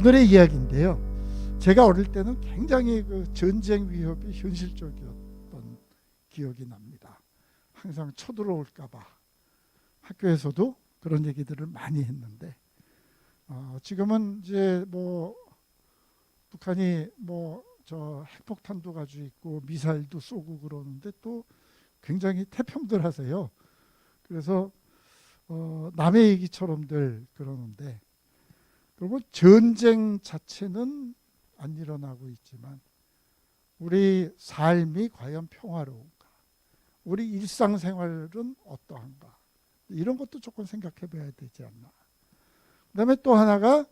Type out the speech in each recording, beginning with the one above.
오늘의 이야기인데요. 제가 어릴 때는 굉장히 그 전쟁 위협이 현실적이었던 기억이 납니다. 항상 쳐들어올까봐 학교에서도 그런 얘기들을 많이 했는데 지금은 이제 뭐 북한이 뭐 저 핵폭탄도 가지고 있고 미사일도 쏘고 그러는데 또 굉장히 태평들 하세요. 그래서 남의 얘기처럼들 그러는데 그러면 전쟁 자체는 안 일어나고 있지만 우리 삶이 과연 평화로운가? 우리 일상생활은 어떠한가? 이런 것도 조금 생각해 봐야 되지 않나. 그다음에 또 하나가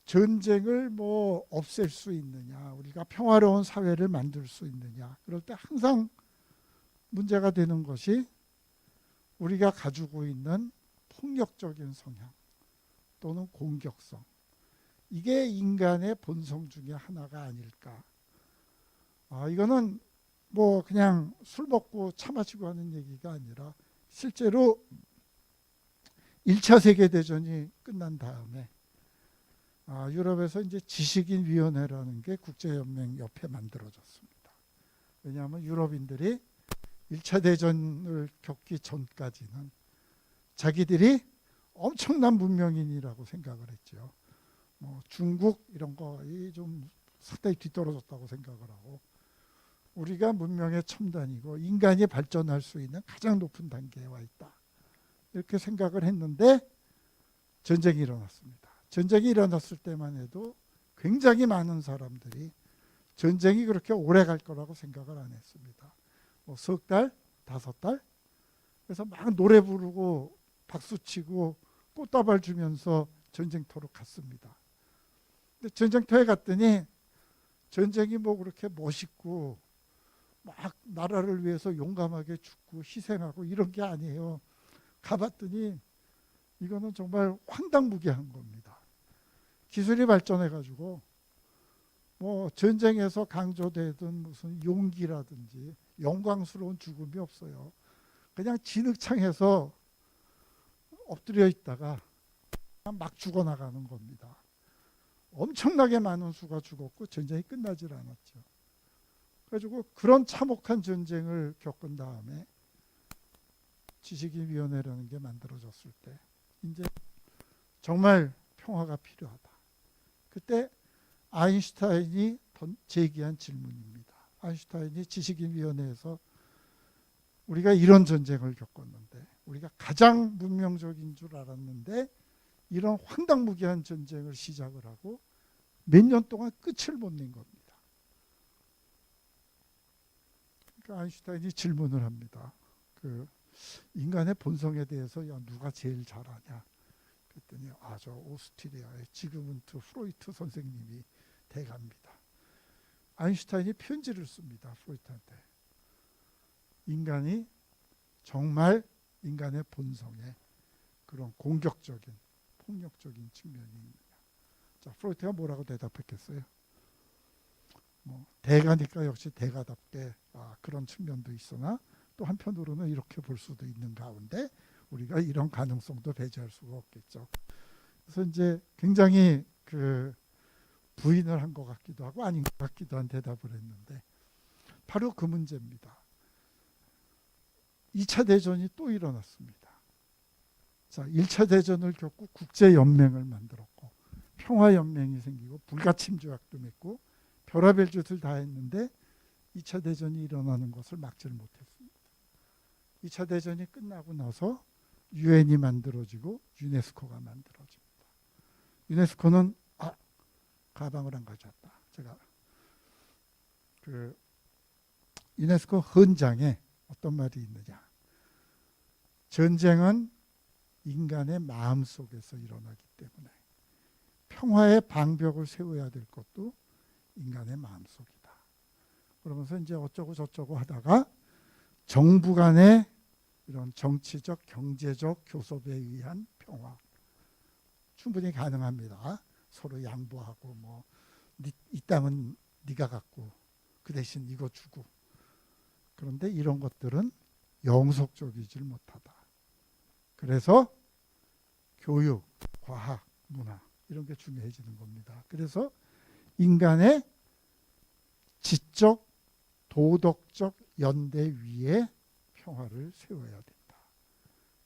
전쟁을 뭐 없앨 수 있느냐, 우리가 평화로운 사회를 만들 수 있느냐. 그럴 때 항상 문제가 되는 것이 우리가 가지고 있는 폭력적인 성향 또는 공격성. 이게 인간의 본성 중에 하나가 아닐까. 이거는 뭐 그냥 술 먹고 차 마시고 하는 얘기가 아니라 실제로 1차 세계대전이 끝난 다음에 유럽에서 이제 지식인위원회라는 게 국제연맹 옆에 만들어졌습니다. 왜냐하면 유럽인들이 1차 대전을 겪기 전까지는 자기들이 엄청난 문명인이라고 생각을 했죠. 뭐 중국 이런 거 좀 상당히 뒤떨어졌다고 생각을 하고 우리가 문명의 첨단이고 인간이 발전할 수 있는 가장 높은 단계에 와 있다. 이렇게 생각을 했는데 전쟁이 일어났습니다. 전쟁이 일어났을 때만 해도 굉장히 많은 사람들이 전쟁이 그렇게 오래 갈 거라고 생각을 안 했습니다. 뭐 석 달, 5달? 그래서 막 노래 부르고 박수치고 꽃다발 주면서 전쟁터로 갔습니다. 근데 전쟁터에 갔더니 전쟁이 뭐 그렇게 멋있고 막 나라를 위해서 용감하게 죽고 희생하고 이런 게 아니에요. 가봤더니 이거는 정말 황당무계한 겁니다. 기술이 발전해가지고 뭐 전쟁에서 강조되던 무슨 용기라든지 영광스러운 죽음이 없어요. 그냥 진흙창에서 엎드려 있다가 막 죽어나가는 겁니다. 엄청나게 많은 수가 죽었고 전쟁이 끝나질 않았죠. 그래가지고 그런 참혹한 전쟁을 겪은 다음에 지식인위원회라는 게 만들어졌을 때 이제 정말 평화가 필요하다. 그때 아인슈타인이 제기한 질문입니다. 아인슈타인이 지식인위원회에서 우리가 이런 전쟁을 겪었는데 우리가 가장 문명적인 줄 알았는데 이런 황당무계한 전쟁을 시작을 하고 몇 년 동안 끝을 못 낸 겁니다. 그러니까 아인슈타인이 질문을 합니다. 인간의 본성에 대해서 누가 제일 잘 아냐? 그랬더니 저 오스트리아의 지그문트 프로이트 선생님이 대가입니다. 아인슈타인이 편지를 씁니다. 프로이트한테. 인간이 정말 인간의 본성에 그런 공격적인 폭력적인 측면이 있느냐. 자, 프로이트가 뭐라고 대답했겠어요? 뭐 대가니까 역시 대가답게 그런 측면도 있으나 또 한편으로는 이렇게 볼 수도 있는 가운데 우리가 이런 가능성도 배제할 수가 없겠죠. 그래서 이제 굉장히 부인을 한 것 같기도 하고 아닌 것 같기도 한 대답을 했는데 바로 그 문제입니다. 2차 대전이 또 일어났습니다. 자, 1차 대전을 겪고 국제연맹을 만들었고 평화연맹이 생기고 불가침조약도 맺고 별의별 짓을 다 했는데 2차 대전이 일어나는 것을 막지를 못했습니다. 2차 대전이 끝나고 나서 유엔이 만들어지고 유네스코가 만들어집니다. 유네스코는 가방을 안 가져왔다. 제가 유네스코 헌장에 어떤 말이 있느냐. 전쟁은 인간의 마음속에서 일어나기 때문에 평화의 방벽을 세워야 될 것도 인간의 마음속이다. 그러면서 이제 어쩌고 저쩌고 하다가 정부 간의 이런 정치적, 경제적 교섭에 의한 평화 충분히 가능합니다. 서로 양보하고 뭐 이 땅은 네가 갖고 그 대신 이거 주고. 그런데 이런 것들은 영속적이질 못하다. 그래서 교육, 과학, 문화 이런 게 중요해지는 겁니다. 그래서 인간의 지적, 도덕적 연대 위에 평화를 세워야 된다.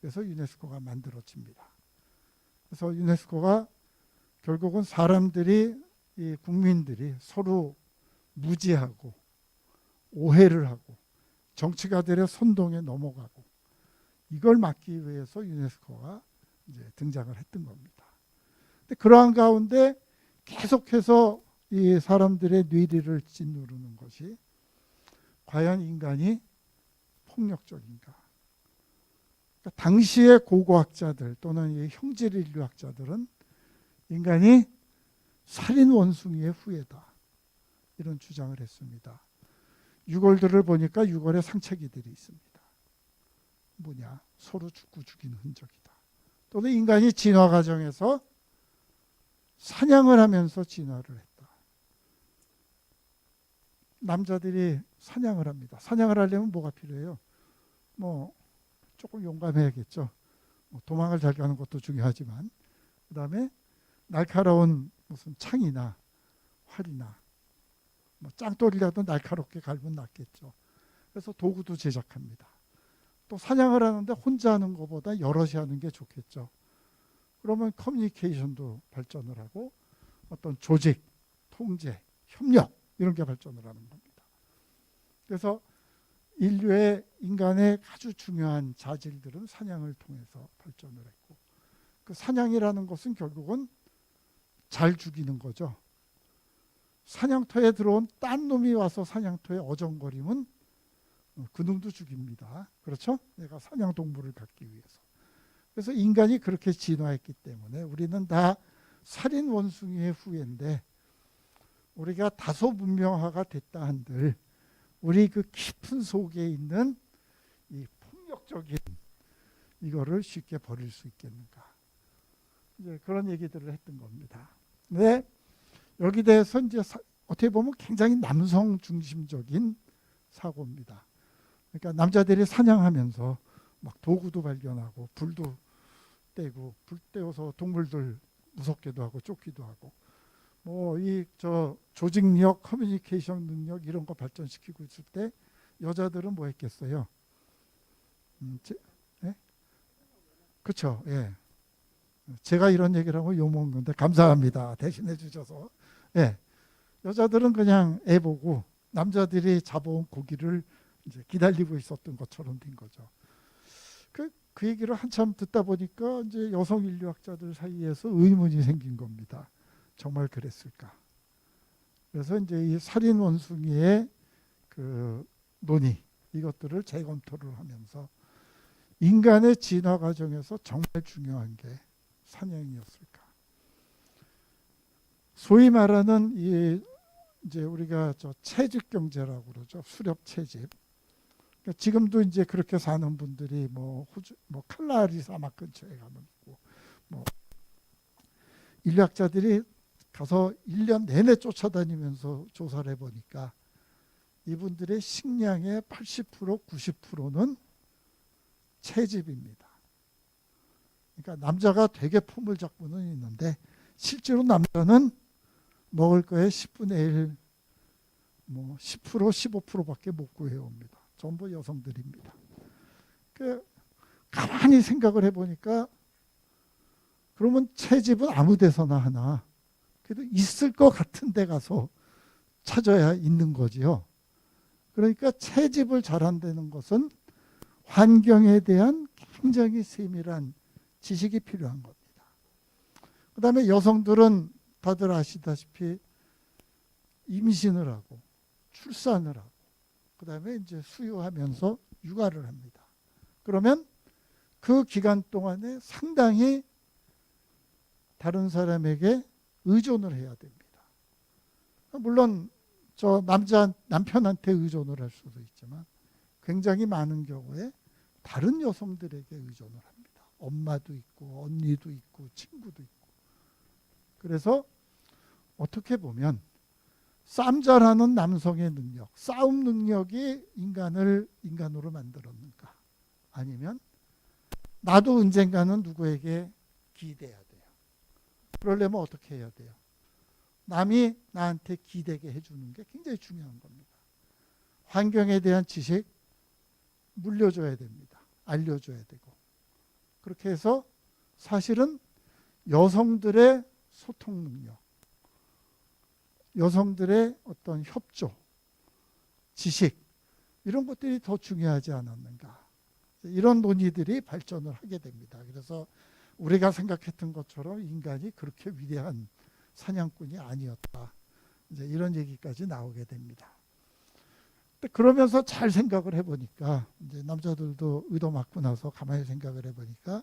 그래서 유네스코가 만들어집니다. 그래서 유네스코가 결국은 사람들이, 이 국민들이 서로 무지하고 오해를 하고 정치가들의 선동에 넘어가고 이걸 막기 위해서 유네스코가 이제 등장을 했던 겁니다. 근데 그러한 가운데 계속해서 이 사람들의 뇌리를 짓누르는 것이 과연 인간이 폭력적인가? 그러니까 당시의 고고학자들 또는 이 형질인류학자들은 인간이 살인 원숭이의 후예다, 이런 주장을 했습니다. 유골들을 보니까 유골에 상처기들이 있습니다. 뭐냐? 서로 죽고 죽이는 흔적이다. 또는 인간이 진화 과정에서 사냥을 하면서 진화를 했다. 남자들이 사냥을 합니다. 사냥을 하려면 뭐가 필요해요? 뭐 조금 용감해야겠죠. 도망을 잘 가는 것도 중요하지만, 그 다음에 날카로운 무슨 창이나 활이나 뭐 짱돌이라도 날카롭게 갈면 낫겠죠. 그래서 도구도 제작합니다. 또 사냥을 하는데 혼자 하는 것보다 여럿이 하는 게 좋겠죠. 그러면 커뮤니케이션도 발전을 하고 어떤 조직, 통제, 협력 이런 게 발전을 하는 겁니다. 그래서 인류의, 인간의 아주 중요한 자질들은 사냥을 통해서 발전을 했고, 그 사냥이라는 것은 결국은 잘 죽이는 거죠. 사냥터에 들어온 딴 놈이 와서 사냥터에 어정거리면 그 놈도 죽입니다. 그렇죠? 내가 사냥 동물을 갖기 위해서. 그래서 인간이 그렇게 진화했기 때문에 우리는 다 살인 원숭이의 후예인데, 우리가 다소 문명화가 됐다 한들 우리 그 깊은 속에 있는 이 폭력적인 이거를 쉽게 버릴 수 있겠는가, 이제 그런 얘기들을 했던 겁니다. 근데 여기 대해서 이제 어떻게 보면 굉장히 남성 중심적인 사고입니다. 그러니까 남자들이 사냥하면서 막 도구도 발견하고 불도 떼고, 불 떼어서 동물들 무섭게도 하고 쫓기도 하고, 뭐 이 저 조직력, 커뮤니케이션 능력 이런 거 발전시키고 있을 때 여자들은 뭐 했겠어요? 예? 그렇죠. 예. 제가 이런 얘기를 하고 욕먹는데 감사합니다. 대신해 주셔서. 예. 여자들은 그냥 애 보고 남자들이 잡아온 고기를 이제 기다리고 있었던 것처럼 된 거죠. 그 얘기를 한참 듣다 보니까 이제 여성 인류학자들 사이에서 의문이 생긴 겁니다. 정말 그랬을까? 그래서 이제 이 살인 원숭이의 그 논의, 이것들을 재검토를 하면서 인간의 진화 과정에서 정말 중요한 게 사냥이었을까? 소위 말하는 이 이제 우리가 저 채집 경제라고 그러죠. 수렵 채집. 그러니까 지금도 이제 그렇게 사는 분들이 뭐 호주, 뭐 칼라리 사막 근처에 가면 있고, 뭐 인류학자들이 가서 1년 내내 쫓아다니면서 조사를 해보니까 이분들의 식량의 80%, 90%는 채집입니다. 그러니까 남자가 되게 포물작부는 있는데 실제로 남자는 먹을 거에 10분의 1, 뭐 10%, 15%밖에 못 구해옵니다. 전부 여성들입니다. 가만히 생각을 해보니까 그러면 채집은 아무 데서나 하나, 그래도 있을 것 같은 데 가서 찾아야 있는 거지요. 그러니까 채집을 잘한다는 것은 환경에 대한 굉장히 세밀한 지식이 필요한 겁니다. 그 다음에 여성들은 다들 아시다시피 임신을 하고 출산을 하고 그 다음에 이제 수유하면서 육아를 합니다. 그러면 그 기간 동안에 상당히 다른 사람에게 의존을 해야 됩니다. 물론 저 남편한테 의존을 할 수도 있지만 굉장히 많은 경우에 다른 여성들에게 의존을 합니다. 엄마도 있고 언니도 있고 친구도 있고. 그래서 어떻게 보면 싸움 잘하는 남성의 능력, 싸움 능력이 인간을 인간으로 만들었는가? 아니면 나도 언젠가는 누구에게 기대야 돼요. 그러려면 어떻게 해야 돼요? 남이 나한테 기대게 해주는 게 굉장히 중요한 겁니다. 환경에 대한 지식 물려줘야 됩니다. 알려줘야 되고. 그렇게 해서 사실은 여성들의 소통 능력, 여성들의 어떤 협조, 지식 이런 것들이 더 중요하지 않았는가. 이런 논의들이 발전을 하게 됩니다. 그래서 우리가 생각했던 것처럼 인간이 그렇게 위대한 사냥꾼이 아니었다. 이제 이런 얘기까지 나오게 됩니다. 그러면서 잘 생각을 해보니까 이제 남자들도 의도 맞고 나서 가만히 생각을 해보니까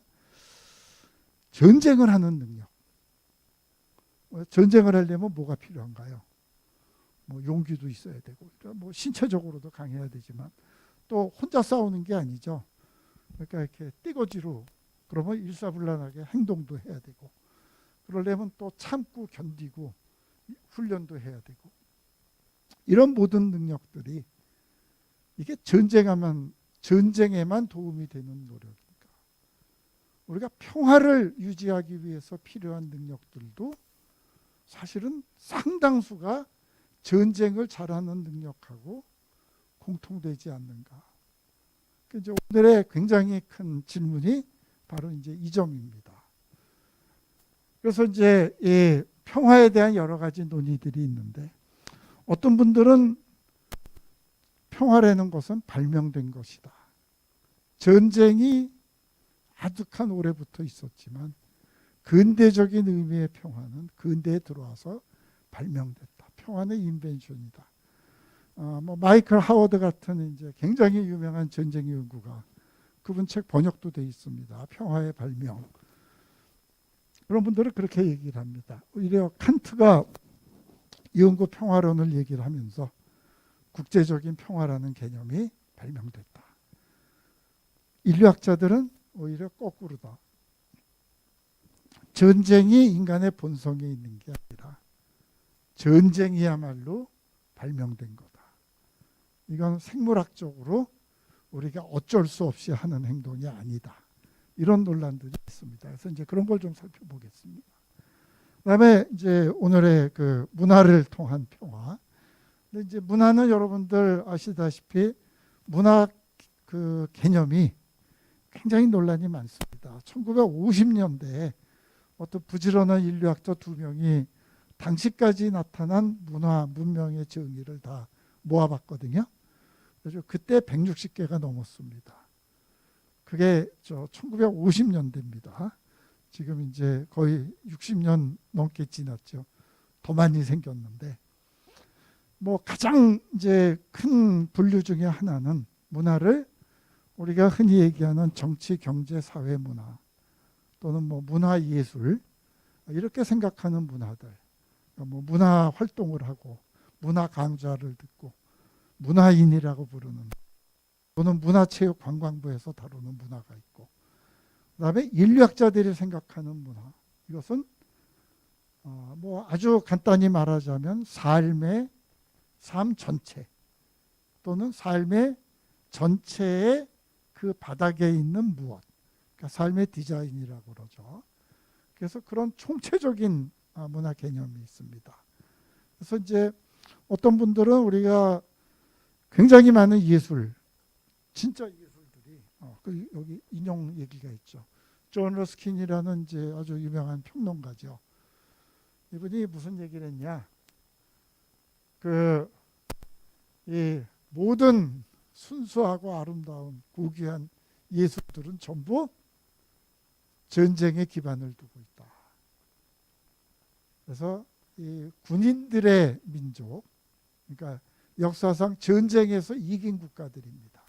전쟁을 하는 능력. 전쟁을 하려면 뭐가 필요한가요? 뭐 용기도 있어야 되고, 뭐 신체적으로도 강해야 되지만 또 혼자 싸우는 게 아니죠. 그러니까 이렇게 띠거지로 그러면 일사불란하게 행동도 해야 되고, 그러려면 또 참고 견디고 훈련도 해야 되고, 이런 모든 능력들이 이게 전쟁에만 도움이 되는 노력인가? 우리가 평화를 유지하기 위해서 필요한 능력들도 사실은 상당수가 전쟁을 잘하는 능력하고 공통되지 않는가? 이제 오늘의 굉장히 큰 질문이 바로 이제 이 점입니다. 그래서 이제 이 평화에 대한 여러 가지 논의들이 있는데, 어떤 분들은 평화라는 것은 발명된 것이다. 전쟁이 아득한 오래부터 있었지만 근대적인 의미의 평화는 근대에 들어와서 발명됐다. 평화는 인벤션이다. 뭐 마이클 하워드 같은 이제 굉장히 유명한 전쟁 연구가 그분 책 번역도 돼 있습니다. 평화의 발명. 그런 분들은 그렇게 얘기를 합니다. 오히려 칸트가 연구 평화론을 얘기를 하면서 국제적인 평화라는 개념이 발명됐다. 인류학자들은 오히려 거꾸로다. 전쟁이 인간의 본성에 있는 게 아니라 전쟁이야말로 발명된 거다. 이건 생물학적으로 우리가 어쩔 수 없이 하는 행동이 아니다. 이런 논란들이 있습니다. 그래서 이제 그런 걸 좀 살펴보겠습니다. 그다음에 이제 오늘의 그 문화를 통한 평화. 근데 이제 문화는 여러분들 아시다시피 문화 그 개념이 굉장히 논란이 많습니다. 1950년대에 어떤 부지런한 인류학자 2명이 당시까지 나타난 문화, 문명의 정의를 다 모아봤거든요. 그래서 그때 160개가 넘었습니다. 그게 1950년대입니다. 지금 이제 거의 60년 넘게 지났죠. 더 많이 생겼는데, 뭐 가장 이제 큰 분류 중에 하나는 문화를 우리가 흔히 얘기하는 정치, 경제, 사회 문화 또는 뭐 문화 예술 이렇게 생각하는 문화들, 뭐 문화 활동을 하고 문화 강좌를 듣고 문화인이라고 부르는 또는 문화체육관광부에서 다루는 문화가 있고, 그다음에 인류학자들이 생각하는 문화, 이것은 뭐 아주 간단히 말하자면 삶 전체 또는 삶의 전체의 그 바닥에 있는 무엇, 그러니까 삶의 디자인이라고 그러죠. 그래서 그런 총체적인 문화 개념이 있습니다. 그래서 이제 어떤 분들은 우리가 굉장히 많은 예술, 진짜 예술들이 여기 인용 얘기가 있죠. 존 러스킨이라는 이제 아주 유명한 평론가죠. 이분이 무슨 얘기를 했냐? 이 모든 순수하고 아름다운 고귀한 예술들은 전부 전쟁에 기반을 두고 있다. 그래서 이 군인들의 민족, 그러니까 역사상 전쟁에서 이긴 국가들입니다.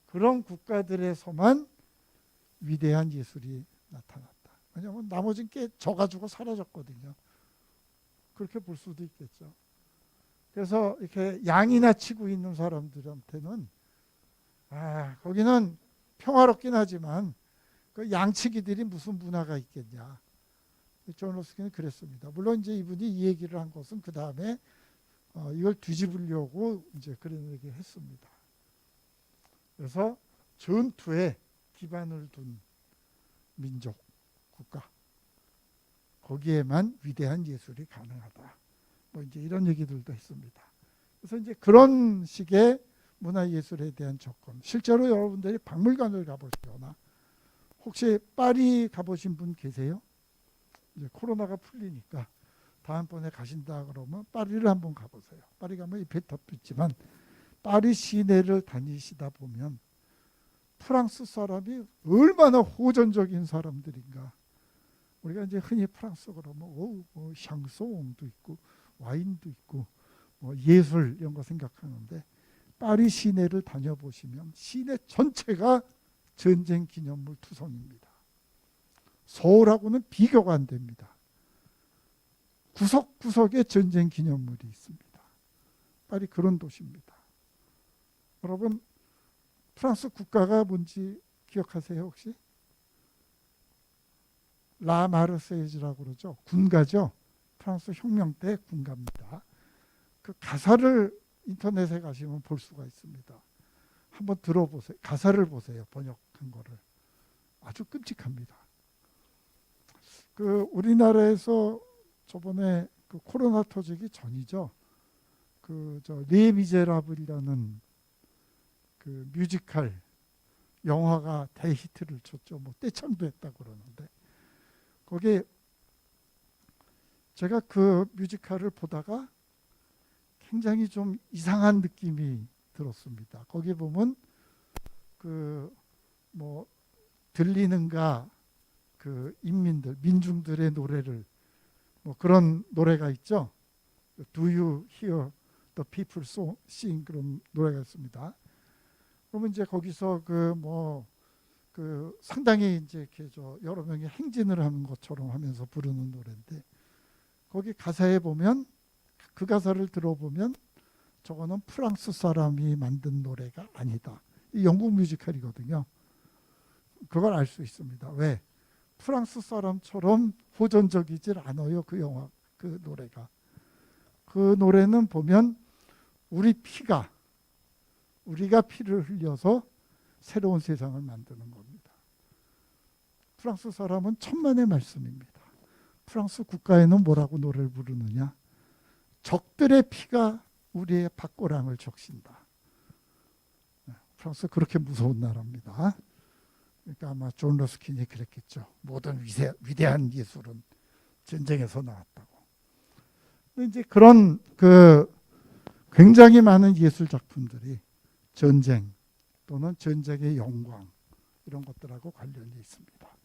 그런 국가들에서만 위대한 예술이 나타났다. 왜냐하면 나머지는 꽤 져가지고 사라졌거든요. 그렇게 볼 수도 있겠죠. 그래서 이렇게 양이나 치고 있는 사람들한테는 거기는 평화롭긴 하지만 그 양치기들이 무슨 문화가 있겠냐. 존 러스킨은 그랬습니다. 물론 이제 이분이 이 얘기를 한 것은 그 다음에 이걸 뒤집으려고 이제 그런 얘기를 했습니다. 그래서 전투에 기반을 둔 민족, 국가. 거기에만 위대한 예술이 가능하다. 뭐 이제 이런 얘기들도 있습니다. 그래서 이제 그런 식의 문화예술에 대한 접근. 실제로 여러분들이 박물관을 가보시거나 혹시 파리 가보신 분 계세요? 이제 코로나가 풀리니까 다음번에 가신다 그러면 파리를 한번 가보세요. 파리 가면 이 뱉어도 있지만 파리 시내를 다니시다 보면 프랑스 사람이 얼마나 호전적인 사람들인가. 우리가 이제 흔히 프랑스 그러면 뭐 샹송도 있고 와인도 있고 뭐 예술 이런 거 생각하는데 파리 시내를 다녀보시면 시내 전체가 전쟁 기념물 투성입니다. 서울하고는 비교가 안 됩니다. 구석구석에 전쟁 기념물이 있습니다. 파리 그런 도시입니다. 여러분 프랑스 국가가 뭔지 기억하세요 혹시? 라 마르세유즈라고 그러죠. 군가죠. 프랑스 혁명 때 군가입니다. 그 가사를 인터넷에 가시면 볼 수가 있습니다. 한번 들어보세요. 가사를 보세요. 번역한 거를. 아주 끔찍합니다. 그 우리나라에서 저번에 그 코로나 터지기 전이죠. 그 저 레미제라블이라는 그 뮤지컬 영화가 대히트를 쳤죠. 뭐 떼창도 했다고 그러는데 거기에 제가 그 뮤지컬을 보다가 굉장히 좀 이상한 느낌이 들었습니다. 거기 보면 그 뭐 들리는가 그 인민들 민중들의 노래를 뭐 그런 노래가 있죠. Do you hear the people sing 그런 노래가 있습니다. 그러면 이제 거기서 그 상당히 이제 이렇게 여러 명이 행진을 하는 것처럼 하면서 부르는 노래인데 거기 가사에 보면 그 가사를 들어보면 저거는 프랑스 사람이 만든 노래가 아니다. 이 영국 뮤지컬이거든요. 그걸 알 수 있습니다. 왜? 프랑스 사람처럼 호전적이질 않아요. 그 영화, 그 노래가. 그 노래는 보면 우리가 피를 흘려서 새로운 세상을 만드는 겁니다. 프랑스 사람은 천만의 말씀입니다. 프랑스 국가에는 뭐라고 노래를 부르느냐? 적들의 피가 우리의 밭고랑을 적신다. 프랑스 그렇게 무서운 나라입니다. 그러니까 아마 존 러스킨이 그랬겠죠. 모든 위대한 예술은 전쟁에서 나왔다고. 근데 이제 그런 그 굉장히 많은 예술 작품들이 전쟁 또는 전쟁의 영광 이런 것들하고 관련이 있습니다.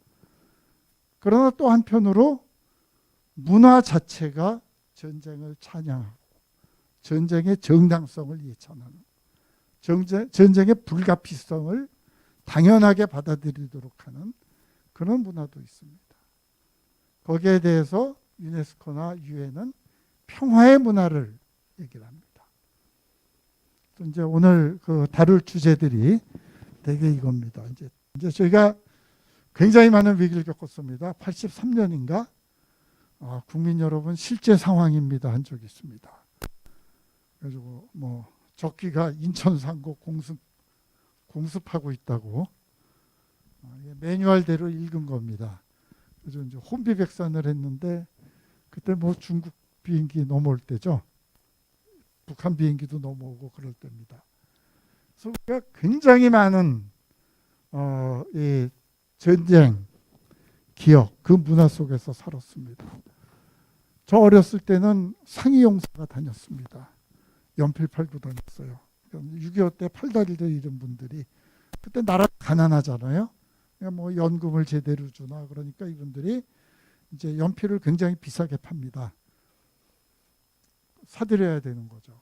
그러나 또 한편으로 문화 자체가 전쟁을 찬양하고 전쟁의 정당성을 예찬하는 전쟁의 불가피성을 당연하게 받아들이도록 하는 그런 문화도 있습니다. 거기에 대해서 유네스코나 유엔은 평화의 문화를 얘기를 합니다. 또 이제 오늘 그 다룰 주제들이 되게 이겁니다. 이제 저희가 굉장히 많은 위기를 겪었습니다. 83년인가 국민 여러분 실제 상황입니다 한 적이 있습니다. 그래가지고 뭐 적기가 인천 상고 공습하고 있다고 매뉴얼대로 읽은 겁니다. 그래서 이제 혼비백산을 했는데 그때 뭐 중국 비행기 넘어올 때죠. 북한 비행기도 넘어오고 그럴 때입니다. 그래서 우리가 굉장히 많은 이 전쟁 기억 그 문화 속에서 살았습니다. 저 어렸을 때는 상이용사가 다녔습니다. 연필 팔고 다녔어요. 6.25 때 팔다리를 잃은 분들이 그때 나라 가난하잖아요. 그러니까 뭐 연금을 제대로 주나 그러니까 이분들이 이제 연필을 굉장히 비싸게 팝니다. 사들여야 되는 거죠.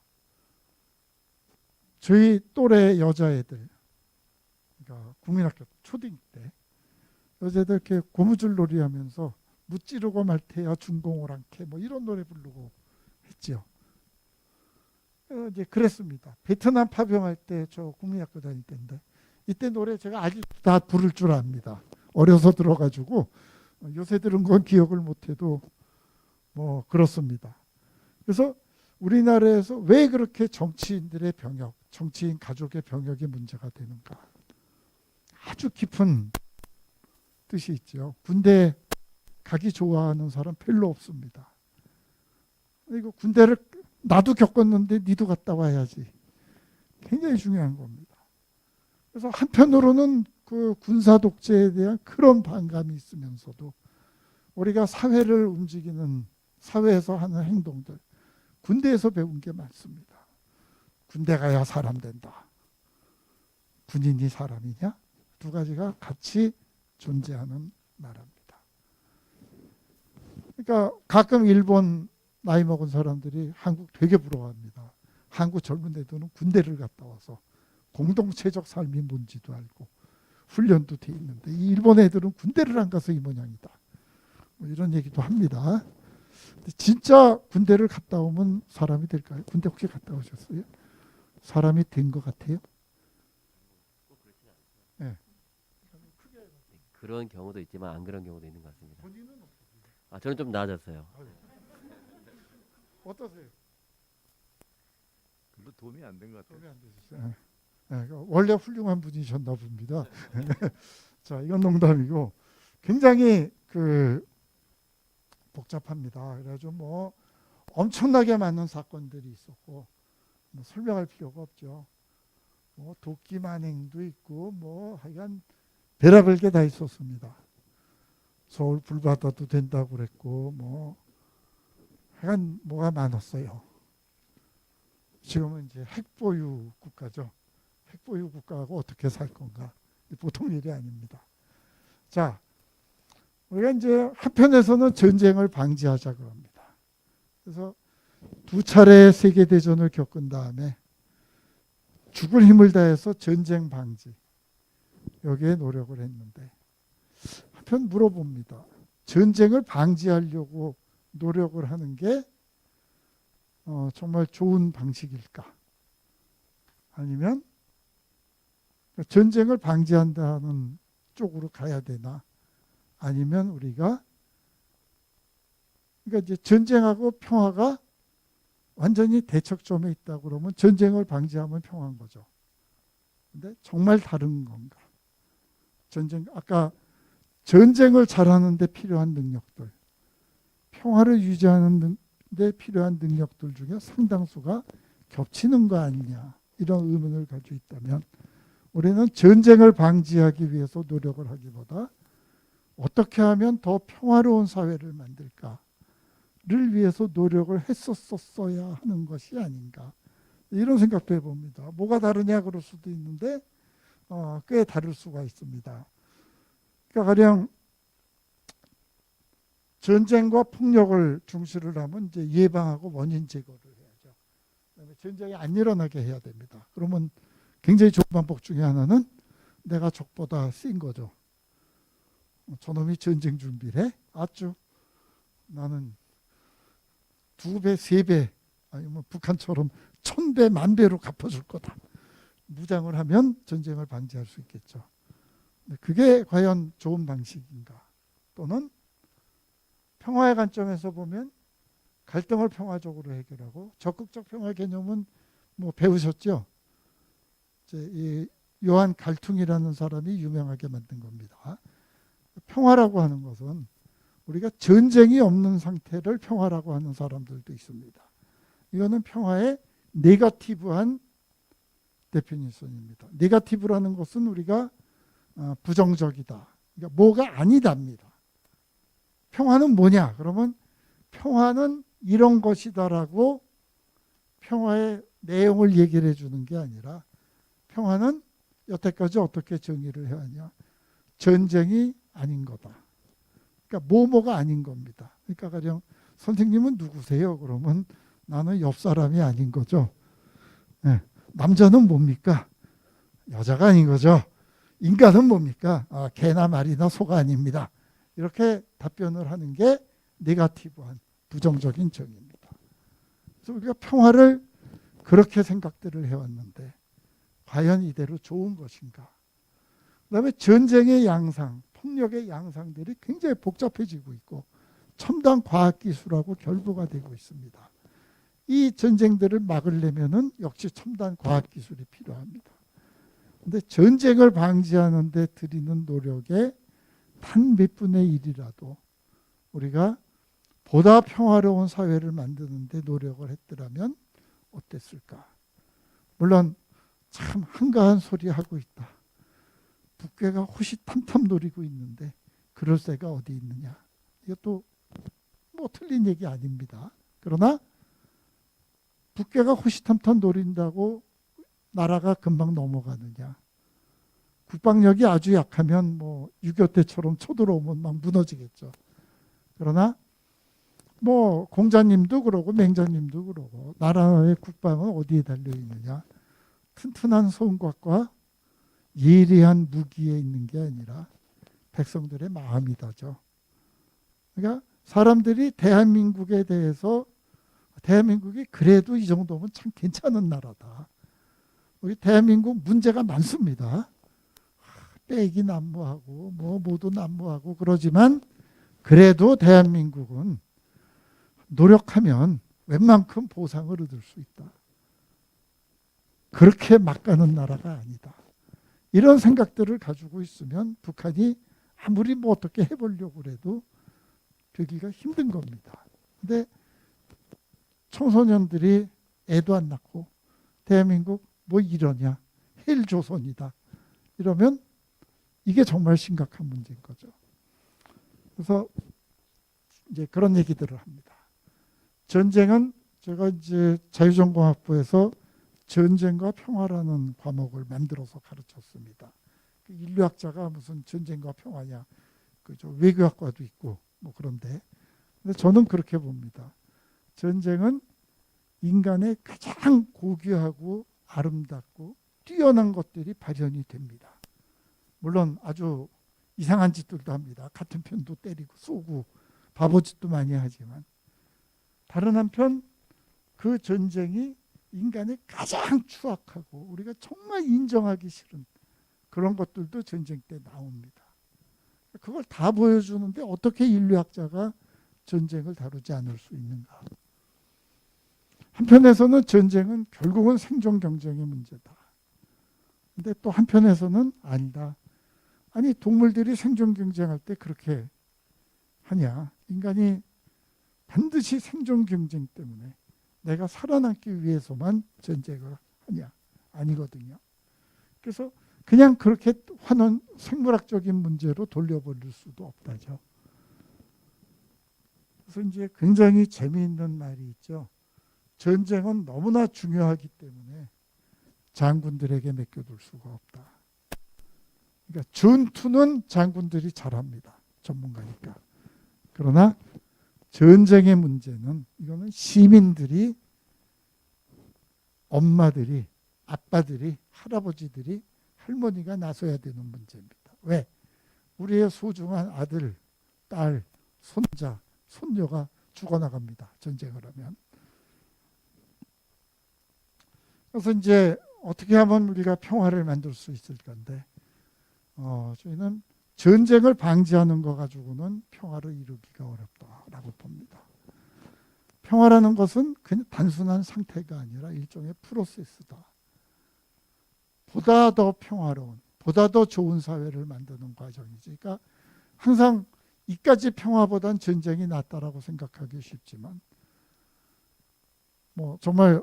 저희 또래 여자애들, 그러니까 국민학교 초딩 때 여자애들 이렇게 고무줄 놀이 하면서 무찌르고 말테야 중공오랑캐 뭐 이런 노래 부르고 했죠. 이제 그랬습니다. 베트남 파병할 때 저 국민학교 다닐 때인데 이때 노래 제가 아직도 다 부를 줄 압니다. 어려서 들어가지고 요새 들은 건 기억을 못해도 뭐 그렇습니다. 그래서 우리나라에서 왜 그렇게 정치인들의 병역, 정치인 가족의 병역이 문제가 되는가? 아주 깊은 뜻이 있죠. 군대 가기 좋아하는 사람 별로 없습니다. 이거 군대를 나도 겪었는데 니도 갔다 와야지. 굉장히 중요한 겁니다. 그래서 한편으로는 그 군사 독재에 대한 그런 반감이 있으면서도 우리가 사회를 움직이는, 사회에서 하는 행동들, 군대에서 배운 게 많습니다. 군대 가야 사람 된다. 군인이 사람이냐? 두 가지가 같이 존재하는 나라입니다. 그러니까 가끔 일본 나이 먹은 사람들이 한국 되게 부러워합니다. 한국 젊은 애들은 군대를 갔다 와서 공동체적 삶이 뭔지도 알고 훈련도 돼 있는데 이 일본 애들은 군대를 안 가서 이 모양이다. 뭐 이런 얘기도 합니다. 근데 진짜 군대를 갔다 오면 사람이 될까요? 군대 혹시 갔다 오셨어요? 사람이 된 것 같아요? 네. 그런 경우도 있지만 안 그런 경우도 있는 것 같습니다. 저는 좀 나아졌어요. 어떠세요? 별로 도움이 안 된 것 같아요. 도움이 안 되셨어요? 네, 원래 훌륭한 분이셨나 봅니다. 자, 이건 농담이고 굉장히 복잡합니다. 그래가지고 뭐 엄청나게 많은 사건들이 있었고 뭐 설명할 필요가 없죠. 뭐 도끼 만행도 있고 뭐 하여간 별의별 게 다 있었습니다. 서울 불바다도 된다고 그랬고 뭐 하여간 뭐가 많았어요. 지금은 이제 핵보유 국가죠. 핵보유 국가하고 어떻게 살 건가. 보통 일이 아닙니다. 자, 우리가 이제 한편에서는 전쟁을 방지하자 그럽니다. 그래서 두 차례 세계대전을 겪은 다음에 죽을 힘을 다해서 전쟁 방지, 여기에 노력을 했는데 한편 물어봅니다. 전쟁을 방지하려고 노력을 하는 게 정말 좋은 방식일까? 아니면 전쟁을 방지한다는 쪽으로 가야 되나? 아니면 우리가 그러니까 이제 전쟁하고 평화가 완전히 대척점에 있다 그러면 전쟁을 방지하면 평화인 거죠. 근데 정말 다른 건가? 아까 전쟁을 잘하는 데 필요한 능력들, 평화를 유지하는 데 필요한 능력들 중에 상당수가 겹치는 거 아니냐, 이런 의문을 가지고 있다면 우리는 전쟁을 방지하기 위해서 노력을 하기보다 어떻게 하면 더 평화로운 사회를 만들까를 위해서 노력을 했었어야 하는 것이 아닌가, 이런 생각도 해봅니다. 뭐가 다르냐 그럴 수도 있는데 꽤 다를 수가 있습니다. 그러니까 가령 전쟁과 폭력을 중시를 하면 이제 예방하고 원인 제거를 해야죠. 그다음에 전쟁이 안 일어나게 해야 됩니다. 그러면 굉장히 좋은 방법 중에 하나는 내가 적보다 센 거죠. 저놈이 전쟁 준비를 해? 아주 나는 2배, 3배, 아니면 북한처럼 1000배, 10,000배로 갚아줄 거다. 무장을 하면 전쟁을 방지할 수 있겠죠. 그게 과연 좋은 방식인가? 또는 평화의 관점에서 보면 갈등을 평화적으로 해결하고, 적극적 평화 개념은 뭐 배우셨죠? 이 요한 갈퉁이라는 사람이 유명하게 만든 겁니다. 평화라고 하는 것은 우리가 전쟁이 없는 상태를 평화라고 하는 사람들도 있습니다. 이거는 평화의 네거티브한 데피니션입니다. 네거티브라는 것은 우리가 부정적이다, 그러니까 뭐가 아니답니다. 평화는 뭐냐? 그러면 평화는 이런 것이다라고 평화의 내용을 얘기를 해주는 게 아니라, 평화는 여태까지 어떻게 정의를 해왔냐? 전쟁이 아닌 거다. 그러니까 뭐가 아닌 겁니다. 그러니까 가령 선생님은 누구세요? 그러면 나는 옆 사람이 아닌 거죠. 네. 남자는 뭡니까? 여자가 아닌 거죠. 인간은 뭡니까? 개나 말이나 소가 아닙니다. 이렇게 답변을 하는 게 네거티브한 부정적인 정의입니다. 그래서 우리가 평화를 그렇게 생각들을 해왔는데 과연 이대로 좋은 것인가? 그다음에 전쟁의 양상, 폭력의 양상들이 굉장히 복잡해지고 있고 첨단 과학기술하고 결부가 되고 있습니다. 이 전쟁들을 막으려면은 역시 첨단 과학기술이 필요합니다. 그런데 전쟁을 방지하는 데 들이는 노력의 단 몇 분의 1이라도 우리가 보다 평화로운 사회를 만드는데 노력을 했더라면 어땠을까? 물론 참 한가한 소리 하고 있다. 북괴가 호시탐탐 노리고 있는데 그럴 새가 어디 있느냐. 이것도 뭐 틀린 얘기 아닙니다. 그러나 북괴가 호시탐탐 노린다고 나라가 금방 넘어가느냐. 국방력이 아주 약하면 뭐 6.25 때처럼 쳐들어오면 막 무너지겠죠. 그러나 뭐 공자님도 그러고 맹자님도 그러고 나라의 국방은 어디에 달려있느냐. 튼튼한 성곽과 예리한 무기에 있는 게 아니라 백성들의 마음이다죠. 그러니까 사람들이 대한민국에 대해서 대한민국이 그래도 이 정도면 참 괜찮은 나라다. 우리 대한민국 문제가 많습니다. 빼기 난무하고 뭐 모두 난무하고 그러지만 그래도 대한민국은 노력하면 웬만큼 보상을 얻을 수 있다. 그렇게 막 가는 나라가 아니다. 이런 생각들을 가지고 있으면 북한이 아무리 뭐 어떻게 해보려고 해도 되기가 힘든 겁니다. 근데 청소년들이 애도 안 낳고 대한민국 뭐 이러냐. 헬조선이다. 이러면 이게 정말 심각한 문제인 거죠. 그래서 이제 그런 얘기들을 합니다. 전쟁은 제가 이제 자유전공학부에서 전쟁과 평화라는 과목을 만들어서 가르쳤습니다. 인류학자가 무슨 전쟁과 평화냐. 그죠. 외교학과도 있고 뭐 그런데. 근데 저는 그렇게 봅니다. 전쟁은 인간의 가장 고귀하고 아름답고 뛰어난 것들이 발현이 됩니다. 물론 아주 이상한 짓들도 합니다. 같은 편도 때리고 쏘고 바보짓도 많이 하지만 다른 한편 그 전쟁이 인간의 가장 추악하고 우리가 정말 인정하기 싫은 그런 것들도 전쟁 때 나옵니다. 그걸 다 보여주는데 어떻게 인류학자가 전쟁을 다루지 않을 수 있는가. 한편에서는 전쟁은 결국은 생존 경쟁의 문제다. 근데 또 한편에서는 아니다. 아니 동물들이 생존 경쟁할 때 그렇게 하냐. 인간이 반드시 생존 경쟁 때문에 내가 살아남기 위해서만 전쟁을 하냐. 아니거든요. 그래서 그냥 그렇게 환원 생물학적인 문제로 돌려버릴 수도 없다죠. 그래서 이제 굉장히 재미있는 말이 있죠. 전쟁은 너무나 중요하기 때문에 장군들에게 맡겨둘 수가 없다. 그러니까 전투는 장군들이 잘합니다. 전문가니까. 그러나 전쟁의 문제는 이거는 시민들이 엄마들이 아빠들이 할아버지들이 할머니가 나서야 되는 문제입니다. 왜? 우리의 소중한 아들, 딸, 손자, 손녀가 죽어나갑니다. 전쟁을 하면. 그래서 이제 어떻게 하면 우리가 평화를 만들 수 있을 건데 저희는 전쟁을 방지하는 거 가지고는 평화를 이루기가 어렵다라고 봅니다. 평화라는 것은 그냥 단순한 상태가 아니라 일종의 프로세스다. 보다 더 평화로운, 보다 더 좋은 사회를 만드는 과정이지. 그러니까 항상 이까지 평화보단 전쟁이 낫다라고 생각하기 쉽지만 뭐 정말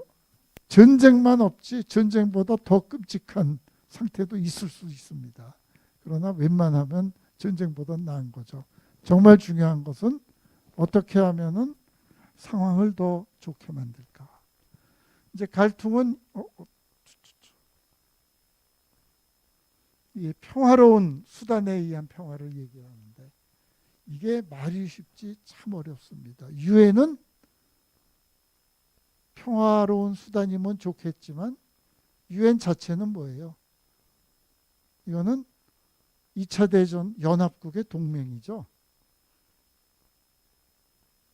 전쟁만 없지 전쟁보다 더 끔찍한 상태도 있을 수 있습니다. 그러나 웬만하면 전쟁보다 나은 거죠. 정말 중요한 것은 어떻게 하면은 상황을 더 좋게 만들까. 이제 갈등은 이 평화로운 수단에 의한 평화를 얘기하는데 이게 말이 쉽지 참 어렵습니다. 유엔은 평화로운 수단이면 좋겠지만 유엔 자체는 뭐예요? 이거는 2차 대전 연합국의 동맹이죠.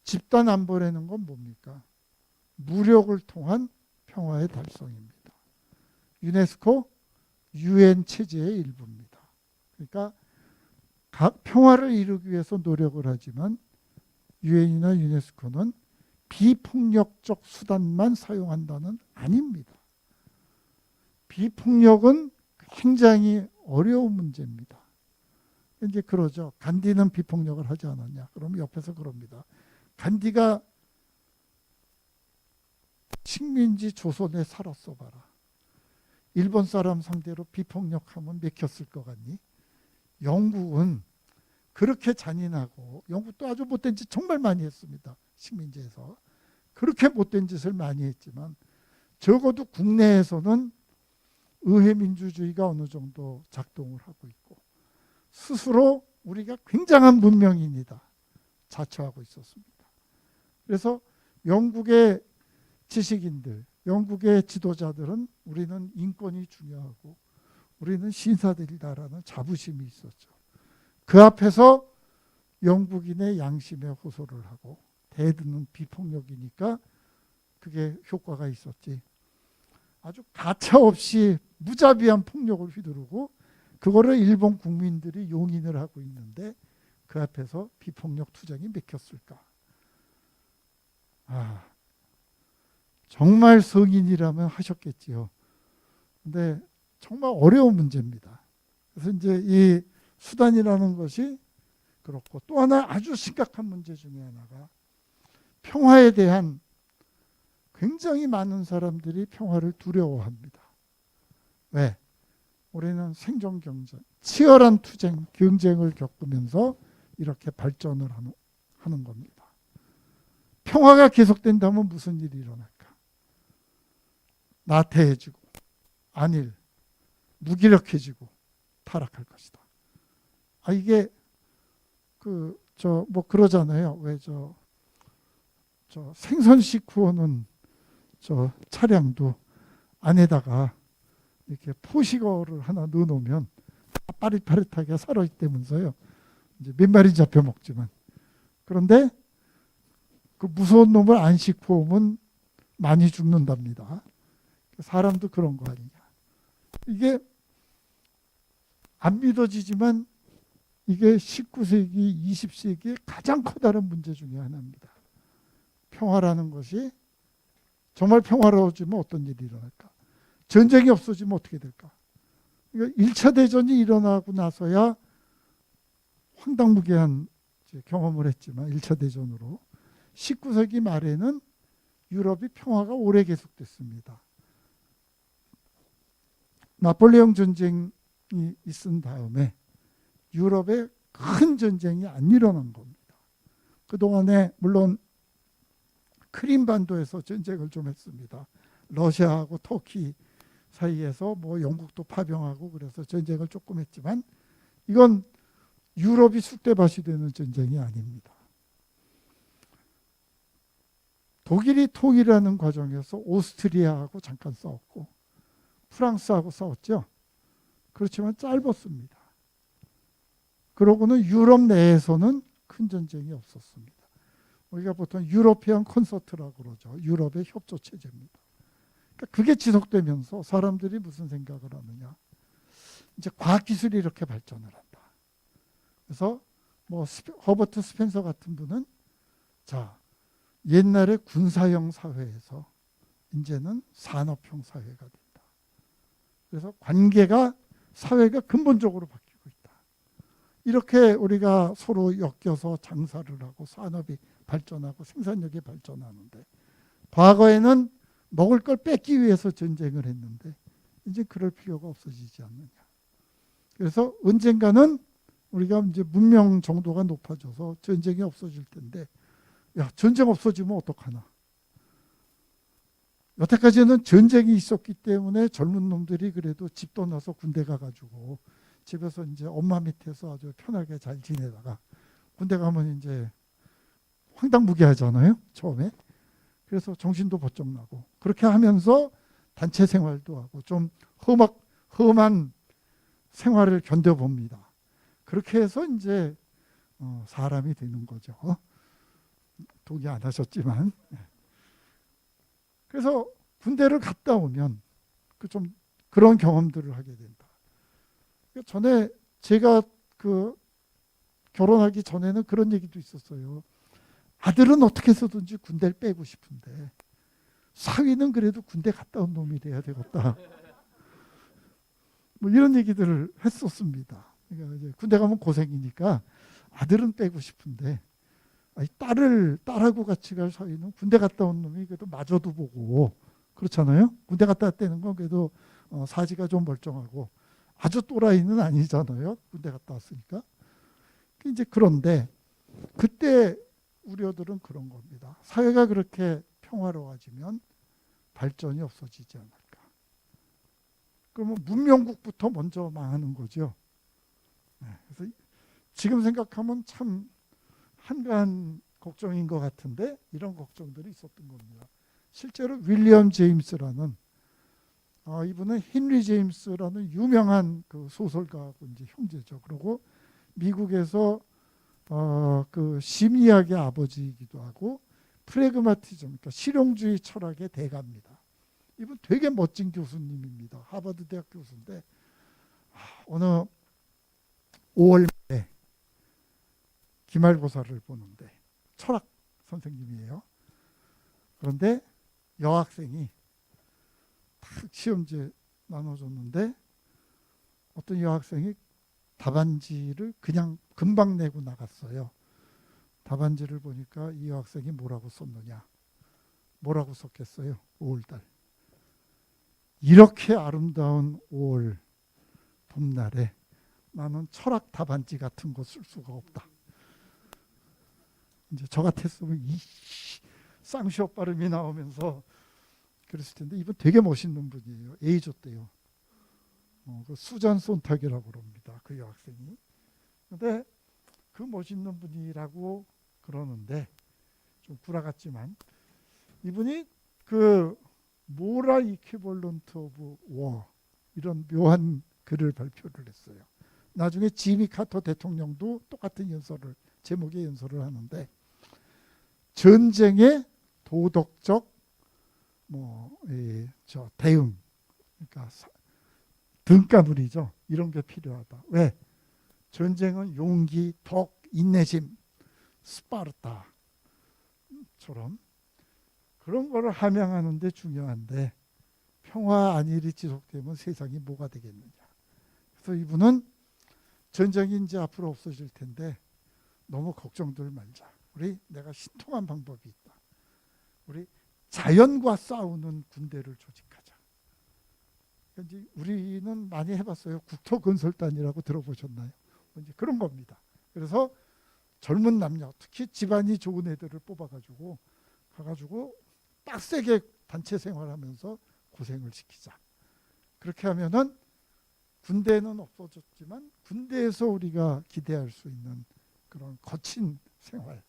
집단 안보라는 건 뭡니까? 무력을 통한 평화의 달성입니다. 유네스코 유엔 체제의 일부입니다. 그러니까 평화를 이루기 위해서 노력을 하지만 유엔이나 유네스코는 비폭력적 수단만 사용한다는 아닙니다. 비폭력은 굉장히 어려운 문제입니다. 이제 그러죠. 간디는 비폭력을 하지 않았냐. 그럼 옆에서 그럽니다. 간디가 식민지 조선에 살았어 봐라. 일본 사람 상대로 비폭력하면 맥혔을 것 같니? 영국은 그렇게 잔인하고, 영국도 아주 못된 짓 정말 많이 했습니다. 식민지에서. 그렇게 못된 짓을 많이 했지만 적어도 국내에서는 의회민주주의가 어느 정도 작동을 하고 있고 스스로 우리가 굉장한 문명인이다 자처하고 있었습니다. 그래서 영국의 지식인들, 영국의 지도자들은 우리는 인권이 중요하고 우리는 신사들이다라는 자부심이 있었죠. 그 앞에서 영국인의 양심에 호소를 하고 대드는 비폭력이니까 그게 효과가 있었지. 아주 가차없이 무자비한 폭력을 휘두르고 그거를 일본 국민들이 용인을 하고 있는데 그 앞에서 비폭력 투쟁이 맥혔을까? 정말 성인이라면 하셨겠지요. 근데 정말 어려운 문제입니다. 그래서 이제 이 수단이라는 것이 그렇고 또 하나 아주 심각한 문제 중에 하나가 평화에 대한 굉장히 많은 사람들이 평화를 두려워합니다. 왜? 우리는 생존 경쟁, 치열한 투쟁, 경쟁을 겪으면서 이렇게 발전을 하는 겁니다. 평화가 계속된다면 무슨 일이 일어날까? 나태해지고, 안일, 무기력해지고, 타락할 것이다. 이게 그러잖아요. 왜 생선식 구워놓은 차량도 안에다가 이렇게 포식어를 하나 넣어놓으면 빠릿빠릿하게 살아있다면서요. 이제 몇 마리 잡혀 먹지만. 그런데 그 무서운 놈을 안 싣고 오면 많이 죽는답니다. 사람도 그런 거 아니냐. 이게 안 믿어지지만 이게 19세기, 20세기의 가장 커다란 문제 중에 하나입니다. 평화라는 것이 정말 평화로워지면 어떤 일이 일어날까? 전쟁이 없어지면 어떻게 될까? 그러니까 1차 대전이 일어나고 나서야 황당무계한 경험을 했지만 1차 대전으로 19세기 말에는 유럽이 평화가 오래 계속됐습니다. 나폴레옹 전쟁이 있은 다음에 유럽에 큰 전쟁이 안 일어난 겁니다. 그동안에 물론 크림반도에서 전쟁을 좀 했습니다. 러시아하고 터키 사이에서 뭐 영국도 파병하고 그래서 전쟁을 조금 했지만 이건 유럽이 쑥대밭이 되는 전쟁이 아닙니다. 독일이 통일하는 과정에서 오스트리아하고 잠깐 싸웠고 프랑스하고 싸웠죠. 그렇지만 짧았습니다. 그러고는 유럽 내에서는 큰 전쟁이 없었습니다. 우리가 보통 유로피안 콘서트라고 그러죠. 유럽의 협조 체제입니다. 그러니까 그게 지속되면서 사람들이 무슨 생각을 하느냐. 이제 과학기술이 이렇게 발전을 한다. 그래서 뭐 허버트 스펜서 같은 분은 옛날에 군사형 사회에서 이제는 산업형 사회가 된다. 그래서 사회가 근본적으로 바뀌고 있다. 이렇게 우리가 서로 엮여서 장사를 하고 산업이 발전하고 생산력이 발전하는데 과거에는 먹을 걸 뺏기 위해서 전쟁을 했는데 이제 그럴 필요가 없어지지 않느냐. 그래서 언젠가는 우리가 이제 문명 정도가 높아져서 전쟁이 없어질 텐데 전쟁 없어지면 어떡하나. 여태까지는 전쟁이 있었기 때문에 젊은 놈들이 그래도 집 떠나서 군대 가가지고 집에서 이제 엄마 밑에서 아주 편하게 잘 지내다가 군대 가면 이제 황당무계하잖아요. 처음에. 그래서 정신도 번쩍 나고 그렇게 하면서 단체 생활도 하고 좀 험한 생활을 견뎌봅니다. 그렇게 해서 이제 사람이 되는 거죠. 동의 안 하셨지만. 그래서 군대를 갔다 오면 좀 그런 경험들을 하게 된다. 전에 제가 결혼하기 전에는 그런 얘기도 있었어요. 아들은 어떻게 해서든지 군대를 빼고 싶은데 사위는 그래도 군대 갔다 온 놈이 돼야 되겠다. 뭐 이런 얘기들을 했었습니다. 그러니까 이제 군대 가면 고생이니까 아들은 빼고 싶은데 딸하고 같이 갈 사이는 군대 갔다 온 놈이 그래도 마저도 보고 그렇잖아요. 군대 갔다 왔다는 건 그래도 사지가 좀 멀쩡하고 아주 또라이는 아니잖아요. 군대 갔다 왔으니까. 이제 그런데 그때 우려들은 그런 겁니다. 사회가 그렇게 평화로워지면 발전이 없어지지 않을까. 그러면 문명국부터 먼저 망하는 거죠. 그래서 지금 생각하면 참 한가한 걱정인 것 같은데 이런 걱정들이 있었던 겁니다. 실제로 윌리엄 제임스라는 이분은 헨리 제임스라는 유명한 그 소설가하고 이제 형제죠. 그리고 미국에서 그 심리학의 아버지이기도 하고 프래그마티즘, 그러니까 실용주의 철학의 대가입니다. 이분 되게 멋진 교수님입니다. 하버드 대학 교수인데 어느 5월 말에 기말고사를 보는데 철학 선생님이에요. 그런데 여학생이 탁 시험지 나눠줬는데 어떤 여학생이 답안지를 그냥 금방 내고 나갔어요. 답안지를 보니까 이 여학생이 뭐라고 썼느냐. 뭐라고 썼겠어요. 5월달. 이렇게 아름다운 5월 봄날에 나는 철학 답안지 같은 거 쓸 수가 없다. 이제 저 같았으면 이 쌍시옷 발음이 나오면서 그랬을 텐데 이분 되게 멋있는 분이에요. A조 때요. 그 수잔 손탁이라고 그럽니다. 그 여학생이. 근데 그 멋있는 분이라고 그러는데 좀 구라 같지만 이분이 그 모라 이퀴벌런트 오브 워 이런 묘한 글을 발표를 했어요. 나중에 지미 카터 대통령도 똑같은 연설을 제목의 연설을 하는데 전쟁의 도덕적 대응, 그러니까 등가물이죠. 이런 게 필요하다. 왜? 전쟁은 용기, 덕, 인내심, 스파르타처럼 그런 거를 함양하는 데 중요한데 평화 안일이 지속되면 세상이 뭐가 되겠느냐. 그래서 이분은 전쟁이 이제 앞으로 없어질 텐데 너무 걱정들 말자. 내가 신통한 방법이 있다. 우리 자연과 싸우는 군대를 조직하자. 이제 우리는 많이 해봤어요. 국토건설단이라고 들어보셨나요? 이제 그런 겁니다. 그래서 젊은 남녀, 특히 집안이 좋은 애들을 뽑아가지고 가가지고 빡세게 단체 생활하면서 고생을 시키자. 그렇게 하면은 군대는 없어졌지만 군대에서 우리가 기대할 수 있는 그런 거친 생활,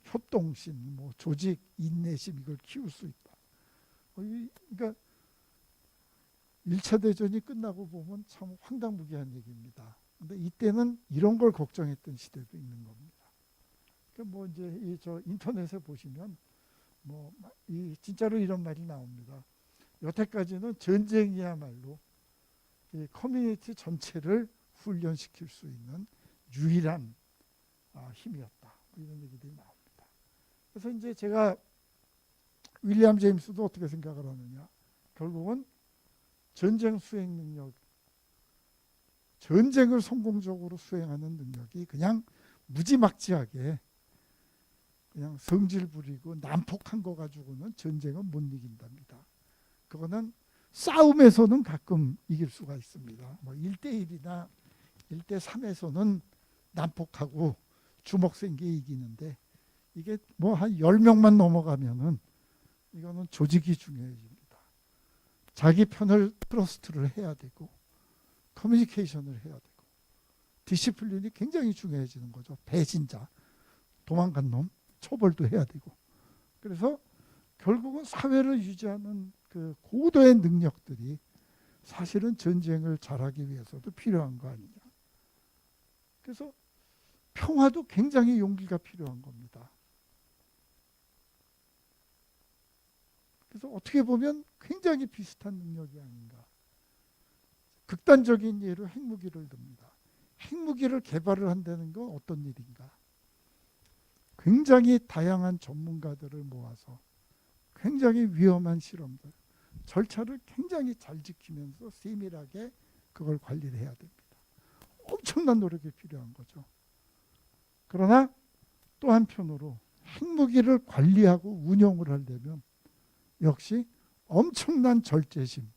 협동심, 조직, 인내심 이걸 키울 수 있다. 그러니까 1차 대전이 끝나고 보면 참 황당무계한 얘기입니다. 근데 이때는 이런 걸 걱정했던 시대도 있는 겁니다. 그러니까 이제 저 인터넷에 보시면 진짜로 이런 말이 나옵니다. 여태까지는 전쟁이야말로 이 커뮤니티 전체를 훈련시킬 수 있는 유일한 힘이었다. 이런 얘기들이 나옵니다. 그래서 이제 제가 윌리엄 제임스도 어떻게 생각을 하느냐. 결국은 전쟁 수행 능력, 전쟁을 성공적으로 수행하는 능력이 그냥 무지막지하게 그냥 성질 부리고 난폭한 거 가지고는 전쟁은 못 이긴답니다. 그거는 싸움에서는 가끔 이길 수가 있습니다. 1대1이나 1대3에서는 난폭하고 주먹 센 게 이기는데 이게 한 10명만 넘어가면은 이거는 조직이 중요해집니다. 자기 편을 트러스트를 해야 되고 커뮤니케이션을 해야 되고 디시플린이 굉장히 중요해지는 거죠. 배신자, 도망간 놈 처벌도 해야 되고. 그래서 결국은 사회를 유지하는 그 고도의 능력들이 사실은 전쟁을 잘하기 위해서도 필요한 거 아니냐. 그래서 평화도 굉장히 용기가 필요한 겁니다. 그래서 어떻게 보면 굉장히 비슷한 능력이 아닌가. 극단적인 예로 핵무기를 듭니다. 핵무기를 개발을 한다는 건 어떤 일인가. 굉장히 다양한 전문가들을 모아서 굉장히 위험한 실험들, 절차를 굉장히 잘 지키면서 세밀하게 그걸 관리를 해야 됩니다. 엄청난 노력이 필요한 거죠. 그러나 또 한편으로 핵무기를 관리하고 운용을 하려면 역시 엄청난 절제심,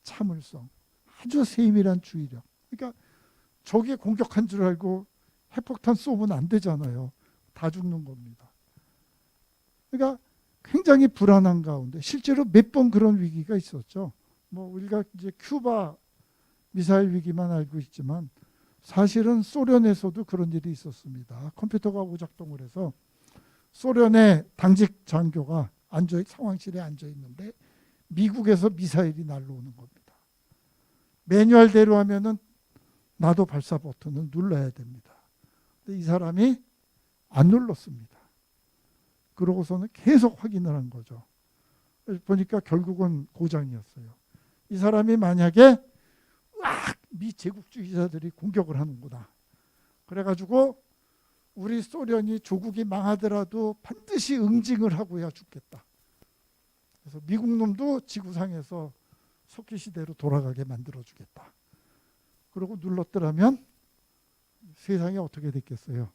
참을성, 아주 세밀한 주의력. 그러니까 적이 공격한 줄 알고 핵폭탄 쏘면 안 되잖아요. 다 죽는 겁니다. 그러니까 굉장히 불안한 가운데 실제로 몇 번 그런 위기가 있었죠. 뭐 우리가 이제 큐바 미사일 위기만 알고 있지만 사실은 소련에서도 그런 일이 있었습니다. 컴퓨터가 오작동을 해서 소련의 당직 장교가 상황실에 앉아 있는데 미국에서 미사일이 날라오는 겁니다. 매뉴얼대로 하면은 나도 발사 버튼을 눌러야 됩니다. 근데 이 사람이 안 눌렀습니다. 그러고서는 계속 확인을 한 거죠. 보니까 결국은 고장이었어요. 이 사람이 만약에 미 제국주의자들이 공격을 하는구나. 그래가지고 우리 소련이 조국이 망하더라도 반드시 응징을 하고야 죽겠다. 그래서 미국 놈도 지구상에서 석기 시대로 돌아가게 만들어주겠다. 그리고 눌렀더라면 세상이 어떻게 됐겠어요.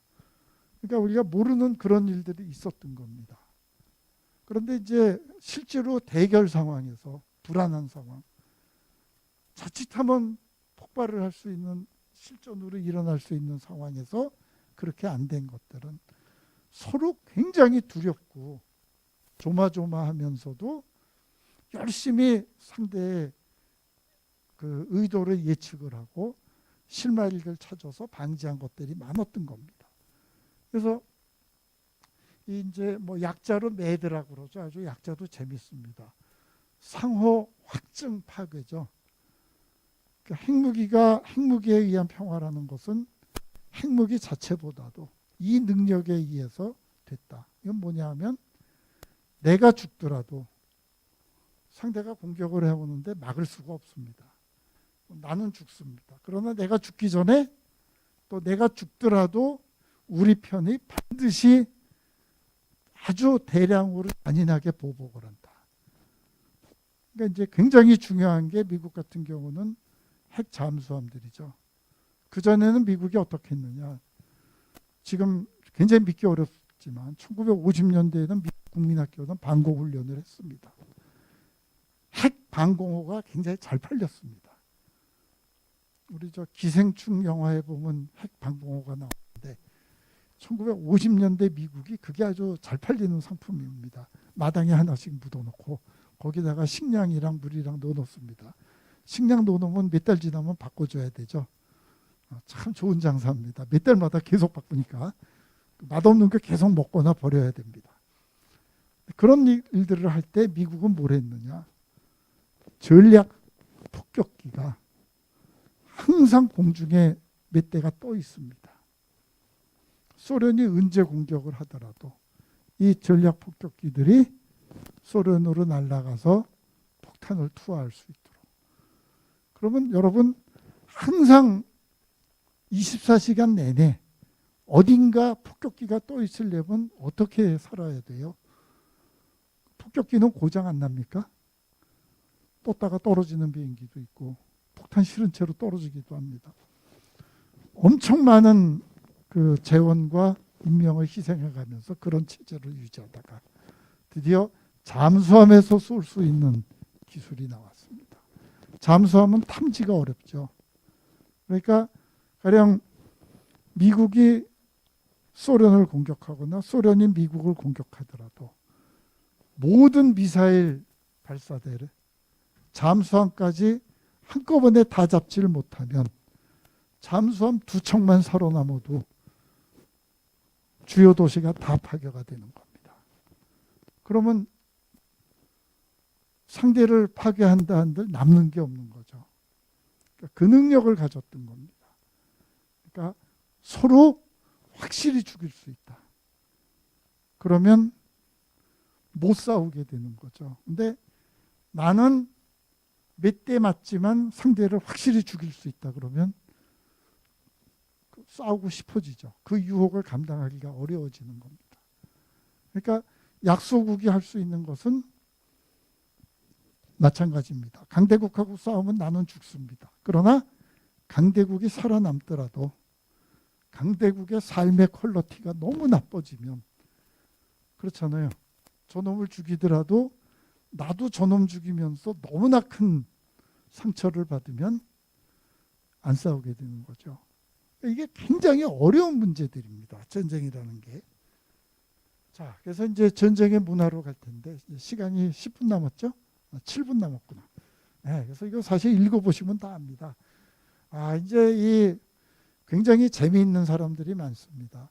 그러니까 우리가 모르는 그런 일들이 있었던 겁니다. 그런데 이제 실제로 대결 상황에서 불안한 상황, 자칫하면 폭발을 할 수 있는 실전으로 일어날 수 있는 상황에서 그렇게 안 된 것들은 서로 굉장히 두렵고 조마조마하면서도 열심히 상대의 그 의도를 예측을 하고 실마리를 찾아서 방지한 것들이 많았던 겁니다. 그래서 이제 뭐 약자로 매드라고 그러죠. 아주 약자도 재밌습니다. 상호 확증 파괴죠. 그러니까 핵무기에 의한 평화라는 것은 핵무기 자체보다도 이 능력에 의해서 됐다. 이건 뭐냐 하면 내가 죽더라도 상대가 공격을 해오는데 막을 수가 없습니다. 나는 죽습니다. 그러나 내가 죽기 전에 또 내가 죽더라도 우리 편이 반드시 아주 대량으로 잔인하게 보복을 한다. 그러니까 이제 굉장히 중요한 게 미국 같은 경우는 핵 잠수함들이죠. 그전에는 미국이 어떻게 했느냐. 지금 굉장히 믿기 어렵지만 1950년대에는 미국 국민학교는 방공훈련을 했습니다. 핵 방공호가 굉장히 잘 팔렸습니다. 우리 저 기생충 영화에 보면 핵 방공호가 나오는데 1950년대 미국이 그게 아주 잘 팔리는 상품입니다. 마당에 하나씩 묻어놓고 거기다가 식량이랑 물이랑 넣어놓습니다. 식량 넣어놓으면 몇 달 지나면 바꿔줘야 되죠. 참 좋은 장사입니다. 몇 달마다 계속 바꾸니까 맛없는 거 계속 먹거나 버려야 됩니다. 그런 일들을 할 때 미국은 뭘 했느냐. 전략 폭격기가 항상 공중에 몇 대가 떠 있습니다. 소련이 언제 공격을 하더라도 이 전략 폭격기들이 소련으로 날아가서 폭탄을 투하할 수 있도록. 그러면 여러분 항상 24시간 내내 어딘가 폭격기가 떠 있으려면 어떻게 살아야 돼요? 폭격기는 고장 안 납니까? 떴다가 떨어지는 비행기도 있고 폭탄 실은 채로 떨어지기도 합니다. 엄청 많은 그 재원과 인명을 희생해가면서 그런 체제를 유지하다가 드디어 잠수함에서 쏠 수 있는 기술이 나왔습니다. 잠수함은 탐지가 어렵죠. 그러니까 가령 미국이 소련을 공격하거나 소련이 미국을 공격하더라도 모든 미사일 발사대를 잠수함까지 한꺼번에 다 잡지를 못하면 잠수함 2척만 살아남아도 주요 도시가 다 파괴가 되는 겁니다. 그러면 상대를 파괴한다 한들 남는 게 없는 거죠. 그러니까 그 능력을 가졌던 겁니다. 그러니까 서로 확실히 죽일 수 있다. 그러면 못 싸우게 되는 거죠. 근데 나는 몇 대 맞지만 상대를 확실히 죽일 수 있다 그러면 싸우고 싶어지죠. 그 유혹을 감당하기가 어려워지는 겁니다. 그러니까 약소국이 할 수 있는 것은 마찬가지입니다. 강대국하고 싸우면 나는 죽습니다. 그러나 강대국이 살아남더라도 강대국의 삶의 퀄리티가 너무 나빠지면, 그렇잖아요. 저놈을 죽이더라도 나도 저놈 죽이면서 너무나 큰 상처를 받으면 안 싸우게 되는 거죠. 이게 굉장히 어려운 문제들입니다. 전쟁이라는 게. 자, 그래서 이제 전쟁의 문화로 갈 텐데, 시간이 10분 남았죠? 7분 남았구나. 네, 그래서 이거 사실 읽어보시면 다 압니다. 이제 이 굉장히 재미있는 사람들이 많습니다.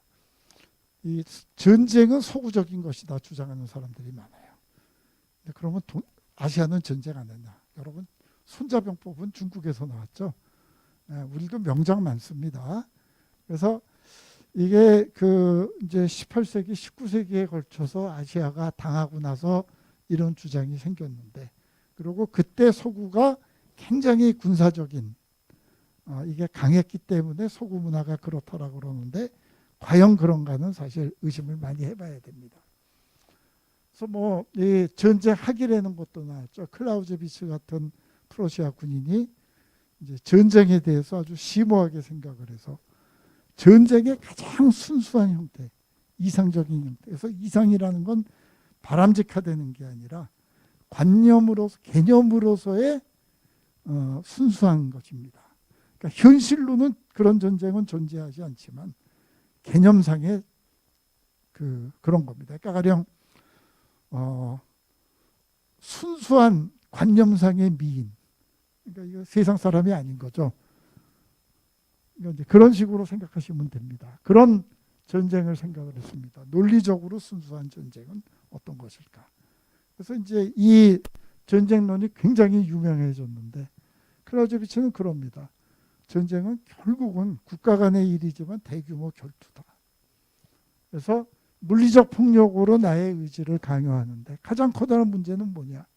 이 전쟁은 소구적인 것이다 주장하는 사람들이 많아요. 그러면 아시아는 전쟁 안 했나? 여러분, 손자병법은 중국에서 나왔죠. 우리도 명작 많습니다. 그래서 이게 이제 18세기, 19세기에 걸쳐서 아시아가 당하고 나서 이런 주장이 생겼는데, 그리고 그때 서구가 굉장히 군사적인 이게 강했기 때문에 서구 문화가 그렇다라고 그러는데, 과연 그런가는 사실 의심을 많이 해봐야 됩니다. 그래서 이 전쟁 학이라는 것도 나왔죠. 클라우제비츠 같은 프러시아 군인이 이제 전쟁에 대해서 아주 심오하게 생각을 해서 전쟁의 가장 순수한 형태, 이상적인 형태. 그래서 이상이라는 건 바람직하다는 게 아니라 관념으로서, 개념으로서의 순수한 것입니다. 그러니까 현실로는 그런 전쟁은 존재하지 않지만 개념상의 그런 겁니다. 그러니까 가령 순수한 관념상의 미인. 그러니까 이거 세상 사람이 아닌 거죠. 그러니까 그런 식으로 생각하시면 됩니다. 그런 전쟁을 생각을 했습니다. 논리적으로 순수한 전쟁은 어떤 것일까? 그래서 이제 이 전쟁론이 굉장히 유명해졌는데, 클라우제비츠는 그럽니다. 전쟁은 결국은 국가 간의 일이지만 대규모 결투다. 그래서 물리적 폭력으로 나의 의지를 강요하는데 가장 커다란 문제는 뭐냐?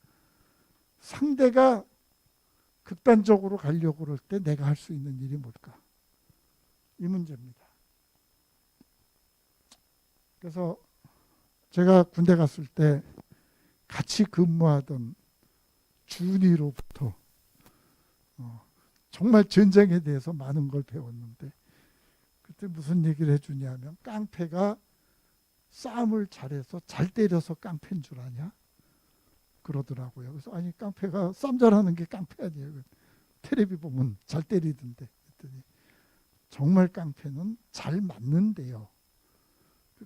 상대가 극단적으로 가려고 그럴 때 내가 할 수 있는 일이 뭘까? 이 문제입니다. 그래서 제가 군대 갔을 때 같이 근무하던 준이로부터 정말 전쟁에 대해서 많은 걸 배웠는데, 그때 무슨 얘기를 해주냐면, 깡패가 싸움을 잘해서 잘 때려서 깡패인 줄 아냐? 그러더라고요. 그래서 아니, 깡패가 싸움 잘하는 게 깡패 아니에요. 텔레비 보면 잘 때리던데. 그랬더니 정말 깡패는 잘 맞는데요.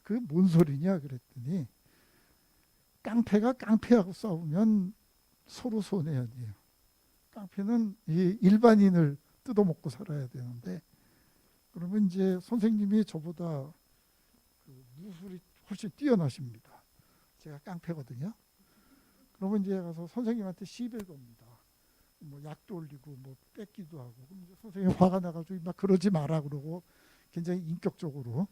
그게 뭔 소리냐 그랬더니, 깡패가 깡패하고 싸우면 서로 손해 아니에요. 깡패는 이 일반인을 뜯어먹고 살아야 되는데, 그러면 이제 선생님이 저보다 무술이 훨씬 뛰어나십니다. 제가 깡패거든요. 그러면 이제 가서 선생님한테 시비를 겁니다. 약도 올리고 뺏기도 하고. 그럼 이제 선생님 화가 나가지고 막 그러지 마라 그러고, 굉장히 인격적으로,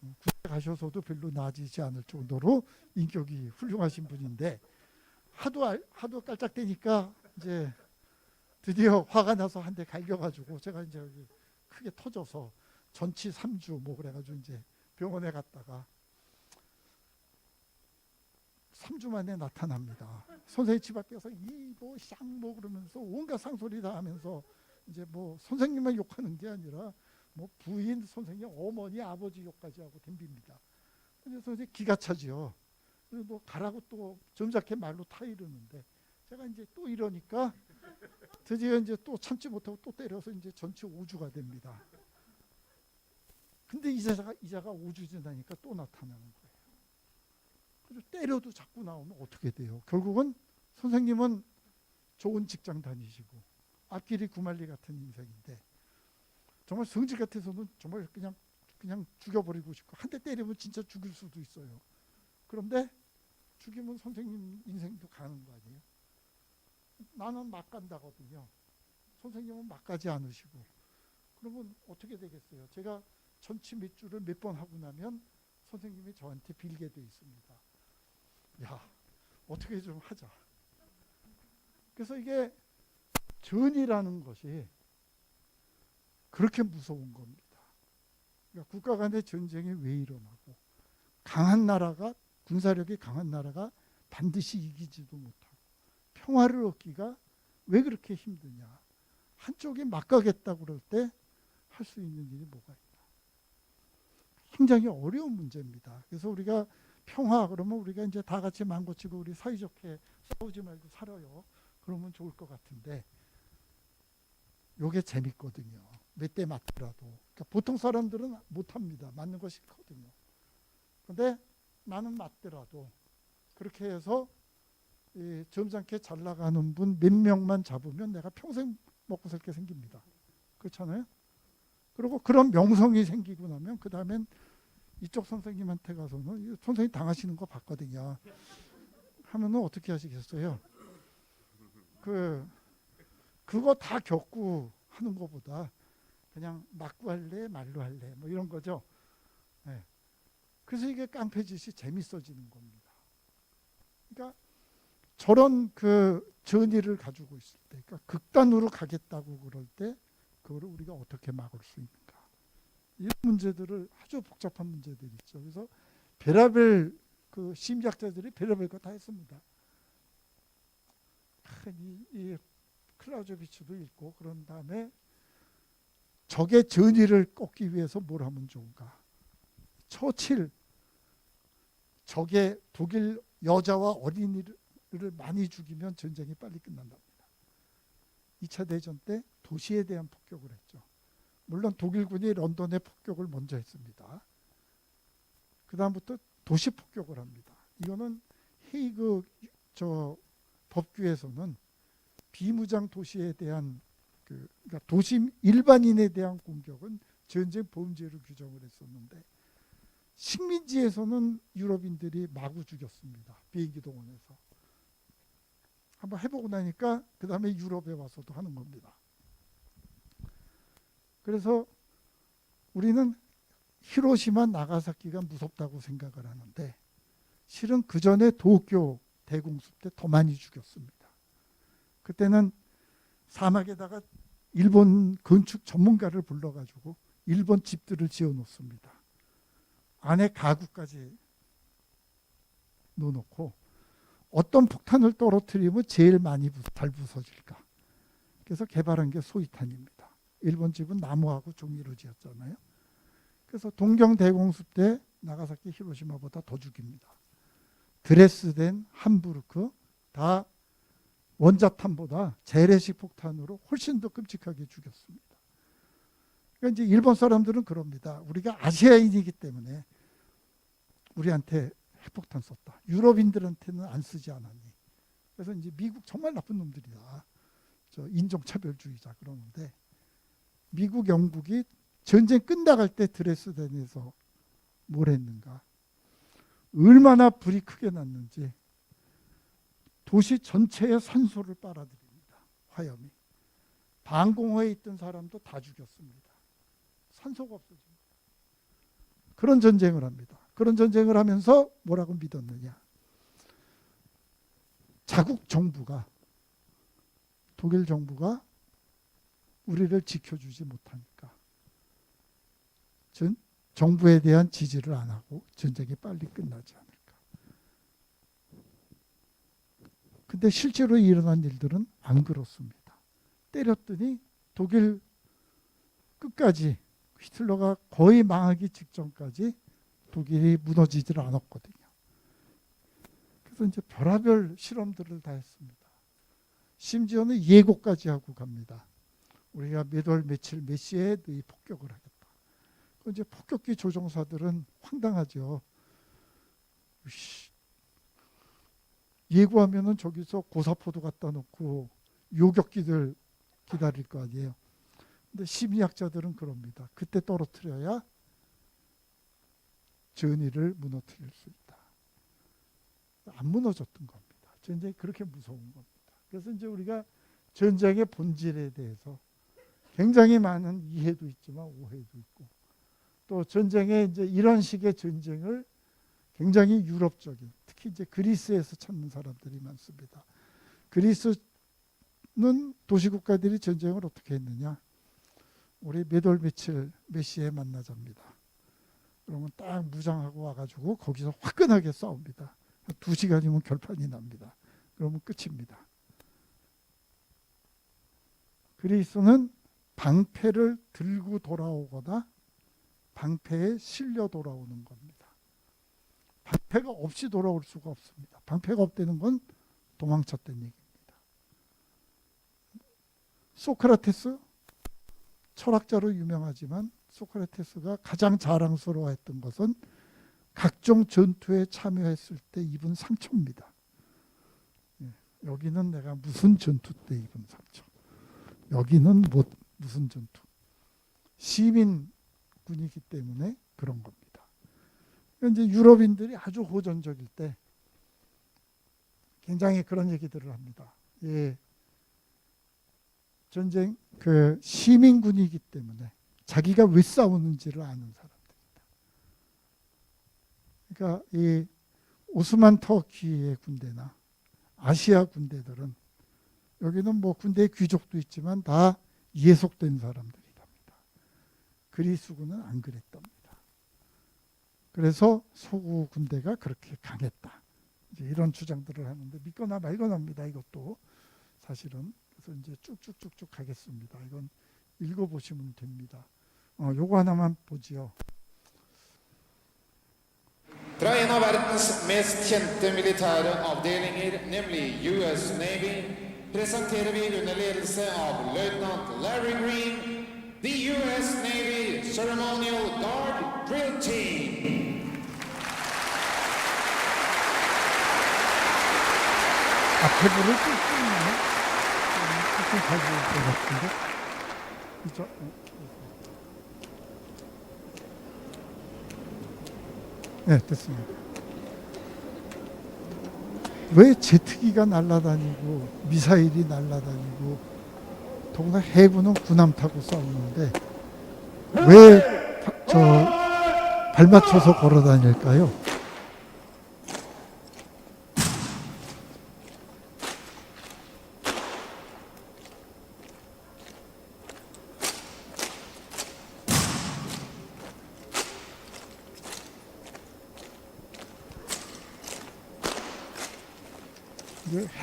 군대 가셔서도 별로 나아지지 않을 정도로 인격이 훌륭하신 분인데, 하도 깔짝대니까 이제 드디어 화가 나서 한 대 갈겨가지고 제가 이제 크게 터져서 전치 3주 그래가지고 이제 병원에 갔다가 3주 만에 나타납니다. 선생님 집 앞에서 쌍 그러면서 온갖 상소리 다 하면서, 이제 선생님만 욕하는 게 아니라 부인, 선생님, 어머니, 아버지 욕까지 하고 덤빕니다. 그래서 이제 기가 차죠. 그래서 가라고 또 점잖게 말로 타 이러는데, 제가 이제 또 이러니까 드디어 이제 또 참지 못하고 또 때려서 이제 전치 5주가 됩니다. 근데 이자가 5주 지나니까 또 나타나는 거예요. 그래서 때려도 자꾸 나오면 어떻게 돼요? 결국은 선생님은 좋은 직장 다니시고 앞길이 구말리 같은 인생인데, 정말 성질 같아서는 정말 그냥 죽여버리고 싶고, 한 대 때리면 진짜 죽일 수도 있어요. 그런데 죽이면 선생님 인생도 가는 거 아니에요? 나는 막 간다거든요. 선생님은 막 가지 않으시고. 그러면 어떻게 되겠어요? 제가 전치 몇 주를 몇 번 하고 나면 선생님이 저한테 빌게 돼 있습니다. 야, 어떻게 좀 하자. 그래서 이게 전이라는 것이 그렇게 무서운 겁니다. 그러니까 국가 간의 전쟁이 왜 일어나고, 강한 나라가, 군사력이 강한 나라가 반드시 이기지도 못하고, 평화를 얻기가 왜 그렇게 힘드냐. 한쪽이 막 가겠다 그럴 때 할 수 있는 일이 뭐가 있나. 굉장히 어려운 문제입니다. 그래서 우리가 평화 그러면 우리가 이제 다 같이 망고치고 우리 사이좋게 싸우지 말고 살아요. 그러면 좋을 것 같은데 요게 재밌거든요. 몇 대 맞더라도. 그러니까 보통 사람들은 못합니다. 맞는 거 싫거든요. 근데 나는 맞더라도 그렇게 해서 점잖게 잘 나가는 분 몇 명만 잡으면 내가 평생 먹고 살게 생깁니다. 그렇잖아요? 그리고 그런 명성이 생기고 나면 그 다음엔 이쪽 선생님한테 가서는 선생님 당하시는 거 봤거든요. 하면은 어떻게 하시겠어요? 그거 다 겪고 하는 것보다 그냥 맞고 할래 말로 할래 뭐 이런 거죠. 네. 그래서 이게 깡패짓이 재밌어지는 겁니다. 그러니까 저런 전의를 가지고 있을 때, 그러니까 극단으로 가겠다고 그럴 때 그거를 우리가 어떻게 막을 수 있는가. 이런 문제들을 아주 복잡한 문제들이 있죠. 그래서 별의별 심리학자들이 별의별 거 다 했습니다. 이 클라우저비츠도 읽고 그런 다음에 적의 전의를 꺾기 위해서 뭘 하면 좋은가. 처칠 적의 독일 여자와 어린이를 많이 죽이면 전쟁이 빨리 끝난답니다. 2차 대전 때 도시에 대한 폭격을 했죠. 물론 독일군이 런던에 폭격을 먼저 했습니다. 그 다음부터 도시 폭격을 합니다. 이거는 헤이그 법규에서는 비무장 도시에 대한 그러니까 도시 일반인에 대한 공격은 전쟁 범죄로 규정을 했었는데 식민지에서는 유럽인들이 마구 죽였습니다. 비행기 동원해서. 한번 해보고 나니까 그 다음에 유럽에 와서도 하는 겁니다. 그래서 우리는 히로시마 나가사키가 무섭다고 생각을 하는데 실은 그 전에 도쿄 대공습 때 더 많이 죽였습니다. 그때는 사막에다가 일본 건축 전문가를 불러가지고 일본 집들을 지어 놓습니다. 안에 가구까지 넣어놓고 어떤 폭탄을 떨어뜨리면 제일 많이 잘 부서질까. 그래서 개발한 게 소위탄입니다. 일본 집은 나무하고 종이로 지었잖아요. 그래서 동경 대공습 때 나가사키 히로시마보다 더 죽입니다. 드레스덴, 함부르크 다 원자탄보다 재래식 폭탄으로 훨씬 더 끔찍하게 죽였습니다. 그러니까 이제 일본 사람들은 그럽니다. 우리가 아시아인이기 때문에 우리한테 핵폭탄 썼다. 유럽인들한테는 안 쓰지 않았니. 그래서 이제 미국 정말 나쁜 놈들이다. 인종차별주의자 그러는데 미국, 영국이 전쟁 끝나갈 때 드레스덴에서 뭘 했는가. 얼마나 불이 크게 났는지 도시 전체에 산소를 빨아들입니다. 화염이. 방공호에 있던 사람도 다 죽였습니다. 산소가 없어집니다. 그런 전쟁을 합니다. 그런 전쟁을 하면서 뭐라고 믿었느냐. 자국 정부가 독일 정부가 우리를 지켜주지 못하니까 정부에 대한 지지를 안 하고 전쟁이 빨리 끝나지 않을까. 근데 실제로 일어난 일들은 안 그렇습니다. 때렸더니 독일 끝까지 히틀러가 거의 망하기 직전까지 독일이 무너지질 않았거든요. 그래서 이제 별의별 실험들을 다 했습니다. 심지어는 예고까지 하고 갑니다. 우리가 몇 월 며칠 몇 시에 너희 폭격을 하겠다. 이제 폭격기 조종사들은 황당하죠. 예고하면은 저기서 고사포도 갖다 놓고 요격기들 기다릴 거 아니에요. 근데 심리학자들은 그럽니다. 그때 떨어뜨려야 전의를 무너뜨릴 수 있다. 안 무너졌던 겁니다. 전쟁이 그렇게 무서운 겁니다. 그래서 이제 우리가 전쟁의 본질에 대해서 굉장히 많은 이해도 있지만 오해도 있고 또 전쟁에 이제 이런 식의 전쟁을 굉장히 유럽적인 특히 이제 그리스에서 찾는 사람들이 많습니다. 그리스는 도시국가들이 전쟁을 어떻게 했느냐. 우리 몇 월 며칠 몇 시에 만나자입니다. 그러면 딱 무장하고 와가지고 거기서 화끈하게 싸웁니다. 2시간이면 결판이 납니다. 그러면 끝입니다. 그리스도는 방패를 들고 돌아오거나 방패에 실려 돌아오는 겁니다. 방패가 없이 돌아올 수가 없습니다. 방패가 없다는 건 도망쳤다는 얘기입니다. 소크라테스, 철학자로 유명하지만 소크라테스가 가장 자랑스러워했던 것은 각종 전투에 참여했을 때 입은 상처입니다. 여기는 내가 무슨 전투 때 입은 상처, 여기는 무슨 전투. 시민군이기 때문에 그런 겁니다. 이제 유럽인들이 아주 고전적일 때 굉장히 그런 얘기들을 합니다. 예, 전쟁 그 시민군이기 때문에 자기가 왜 싸우는지를 아는 사람들입니다. 그러니까 이 오스만 터키의 군대나 아시아 군대들은 여기는 뭐 군대 귀족도 있지만 다 예속된 사람들이랍니다. 그리스군은 안 그랬답니다. 그래서 서구 군대가 그렇게 강했다. 이제 이런 주장들을 하는데 믿거나 말거나입니다. 이것도 사실은. 그래서 이제 쭉쭉쭉쭉 가겠습니다. 이건 읽어보시면 됩니다. 요거 하나만 보지요. Fra en av verdens mest kjente militære avdelinger, nemlig US Navy, presenterer vi under ledelse av løytnant Larry Green, the US Navy Ceremonial Guard Drill Team. 앞에 부를 수 있나요? 조금 잘 보일 것 같은데. 그죠? 네, 됐습니다. 왜 제트기가 날아다니고 미사일이 날아다니고 더구나 해군은 군함 타고 싸우는데 왜 발 맞춰서 걸어 다닐까요?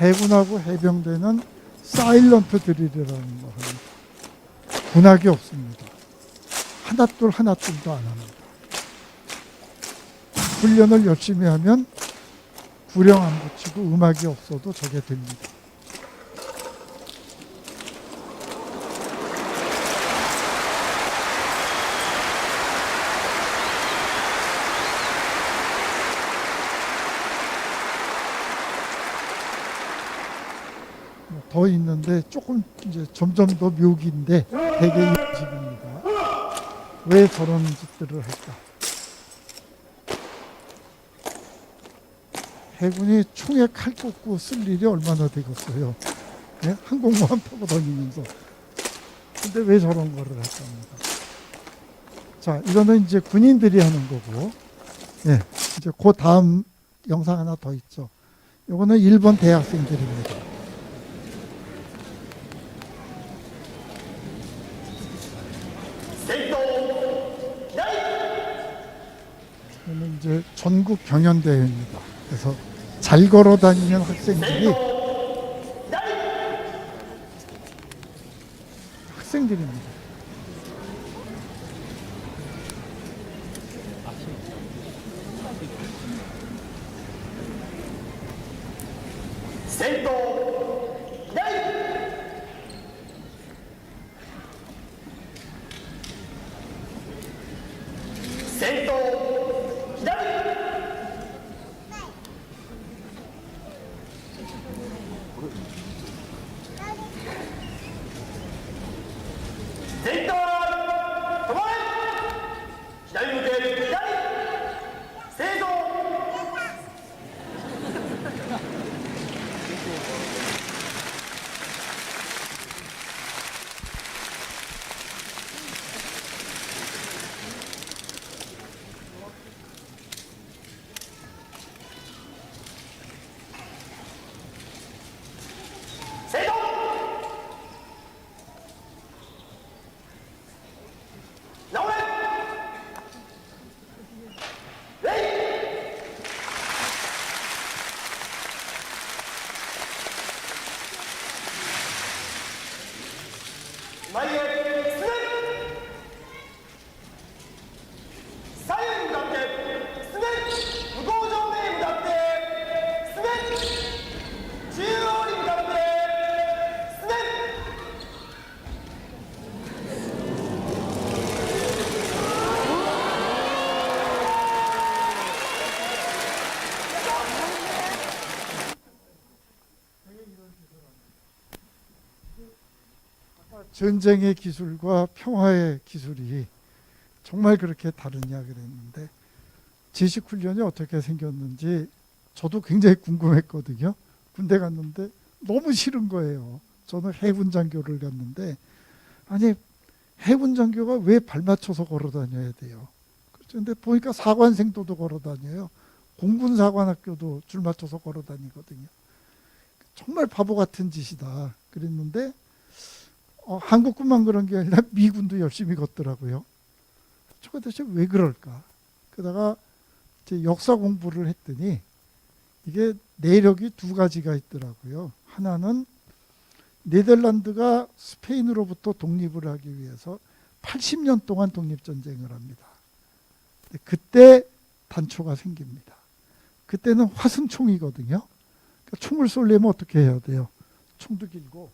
해군하고 해병대는 사일런트 드릴이라는 거 합니다. 군악이 없습니다. 하나둘도 안 합니다. 훈련을 열심히 하면 구령 안 붙이고 음악이 없어도 저게 됩니다. 더 있는데 조금 이제 점점 더 묘기인데 되게 이 집입니다. 왜 저런 짓들을 할까? 해군이 총에 칼 꽂고 쓸 일이 얼마나 되겠어요. 네? 항공모함 타고 다니면서. 근데 왜 저런 거를 할까 합니다. 자, 이거는 이제 군인들이 하는 거고, 예, 이제 그 다음 영상 하나 더 있죠. 이거는 일본 대학생들입니다. 이거는 이제 전국 경연대회입니다. 그래서 잘 걸어 다니는 학생들입니다. 前へ進め左右に向かって進め向こう上面へ向かって進め中央に向かって進め전쟁의 기술과 평화의 기술이 정말 그렇게 다르냐 그랬는데 제식 훈련이 어떻게 생겼는지 저도 굉장히 궁금했거든요. 군대 갔는데 너무 싫은 거예요. 저는 해군 장교를 갔는데 아니 해군 장교가 왜 발 맞춰서 걸어 다녀야 돼요? 그런데 보니까 사관생도도 걸어 다녀요. 공군 사관학교도 줄 맞춰서 걸어 다니거든요. 정말 바보 같은 짓이다 그랬는데 한국군만 그런 게 아니라 미군도 열심히 걷더라고요. 저거 대체 왜 그럴까? 그러다가 이제 역사 공부를 했더니 이게 내력이 두 가지가 있더라고요. 하나는 네덜란드가 스페인으로부터 독립을 하기 위해서 80년 동안 독립전쟁을 합니다. 그때 단초가 생깁니다. 그때는 화승총이거든요. 그러니까 총을 쏠려면 어떻게 해야 돼요? 총도 길고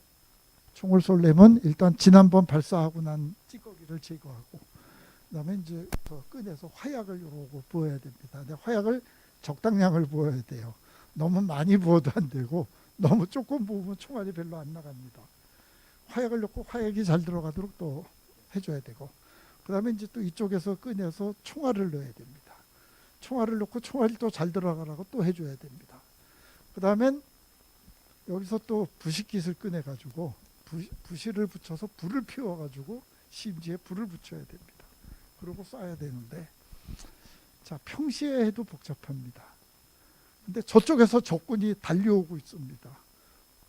총을 쏠려면 일단 지난번 발사하고 난 찌꺼기를 제거하고 그다음에 이제 더 꺼내서 화약을 요러고 부어야 됩니다. 근데 화약을 적당량을 부어야 돼요. 너무 많이 부어도 안 되고 너무 조금 부으면 총알이 별로 안 나갑니다. 화약을 넣고 화약이 잘 들어가도록 또 해줘야 되고 그다음에 이제 또 이쪽에서 꺼내서 총알을 넣어야 됩니다. 총알을 넣고 총알이 또 잘 들어가라고 또 해줘야 됩니다. 그다음엔 여기서 또 부식깃을 꺼내가지고 부실을 붙여서 불을 피워가지고 심지에 불을 붙여야 됩니다. 그리고 쏴야 되는데 자 평시에 해도 복잡합니다. 근데 저쪽에서 적군이 달려오고 있습니다.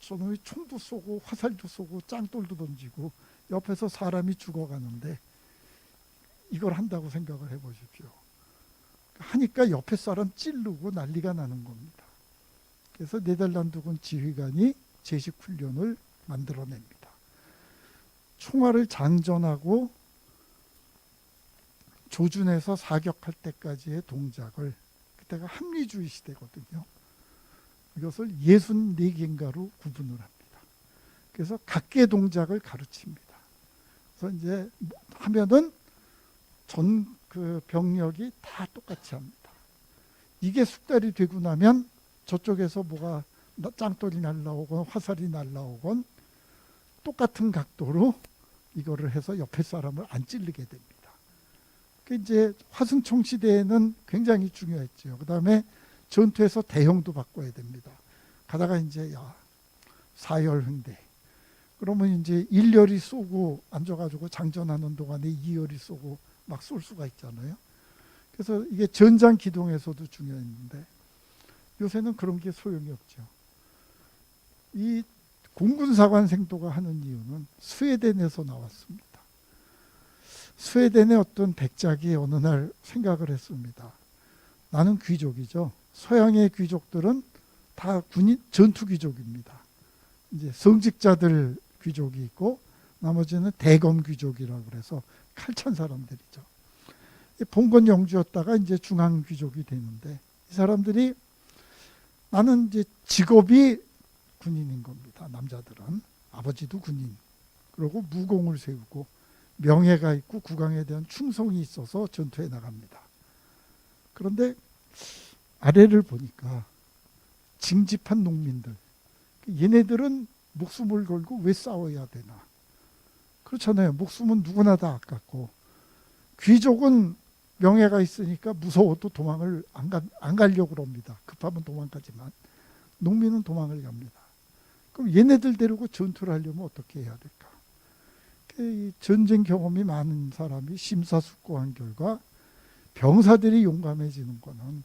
저놈이 총도 쏘고 화살도 쏘고 짱돌도 던지고 옆에서 사람이 죽어가는데 이걸 한다고 생각을 해보십시오. 하니까 옆에 사람 찌르고 난리가 나는 겁니다. 그래서 네덜란드군 지휘관이 제식 훈련을 만들어냅니다. 총알을 장전하고 조준해서 사격할 때까지의 동작을 그때가 합리주의 시대거든요. 이것을 64개인가로 구분을 합니다. 그래서 각계 동작을 가르칩니다. 그래서 이제 하면은 전 그 병력이 다 똑같이 합니다. 이게 숙달이 되고 나면 저쪽에서 뭐가 짱돌이 날라오건 화살이 날라오건 똑같은 각도로 이거를 해서 옆에 사람을 안 찔리게 됩니다. 그 이제 화승총 시대에는 굉장히 중요했죠. 그다음에 전투에서 대형도 바꿔야 됩니다. 가다가 이제 사열횡대. 그러면 이제 1열이 쏘고 앉아가지고 장전하는 동안에 2열이 쏘고 막 쏠 수가 있잖아요. 그래서 이게 전장 기동에서도 중요했는데 요새는 그런 게 소용이 없죠. 이 공군사관생도가 하는 이유는 스웨덴에서 나왔습니다. 스웨덴의 어떤 백작이 어느 날 생각을 했습니다. 나는 귀족이죠. 서양의 귀족들은 다 군인 전투 귀족입니다. 이제 성직자들 귀족이 있고 나머지는 대검 귀족이라고 그래서 칼찬 사람들이죠. 봉건 영주였다가 이제 중앙 귀족이 되는데 이 사람들이 나는 이제 직업이 군인인 겁니다. 남자들은 아버지도 군인. 그리고 무공을 세우고 명예가 있고 국왕에 대한 충성이 있어서 전투에 나갑니다. 그런데 아래를 보니까 징집한 농민들. 얘네들은 목숨을 걸고 왜 싸워야 되나. 그렇잖아요. 목숨은 누구나 다 아깝고 귀족은 명예가 있으니까 무서워도 도망을 안 가려고 합니다. 급하면 도망가지만 농민은 도망을 갑니다. 그럼 얘네들 데리고 전투를 하려면 어떻게 해야 될까? 이 전쟁 경험이 많은 사람이 심사숙고한 결과 병사들이 용감해지는 거는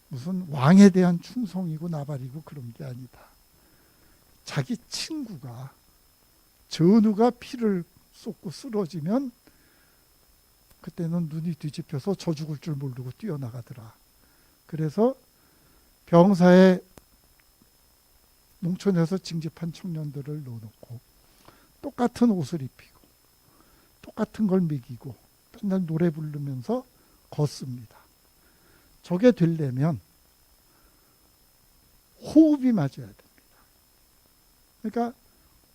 무슨 왕에 대한 충성이고 나발이고 그런 게 아니다. 자기 친구가 전우가 피를 쏟고 쓰러지면 그때는 눈이 뒤집혀서 저 죽을 줄 모르고 뛰어나가더라. 그래서 병사에 농촌에서 징집한 청년들을 넣어놓고 똑같은 옷을 입히고 똑같은 걸 먹이고 맨날 노래 부르면서 걷습니다. 저게 되려면 호흡이 맞아야 됩니다. 그러니까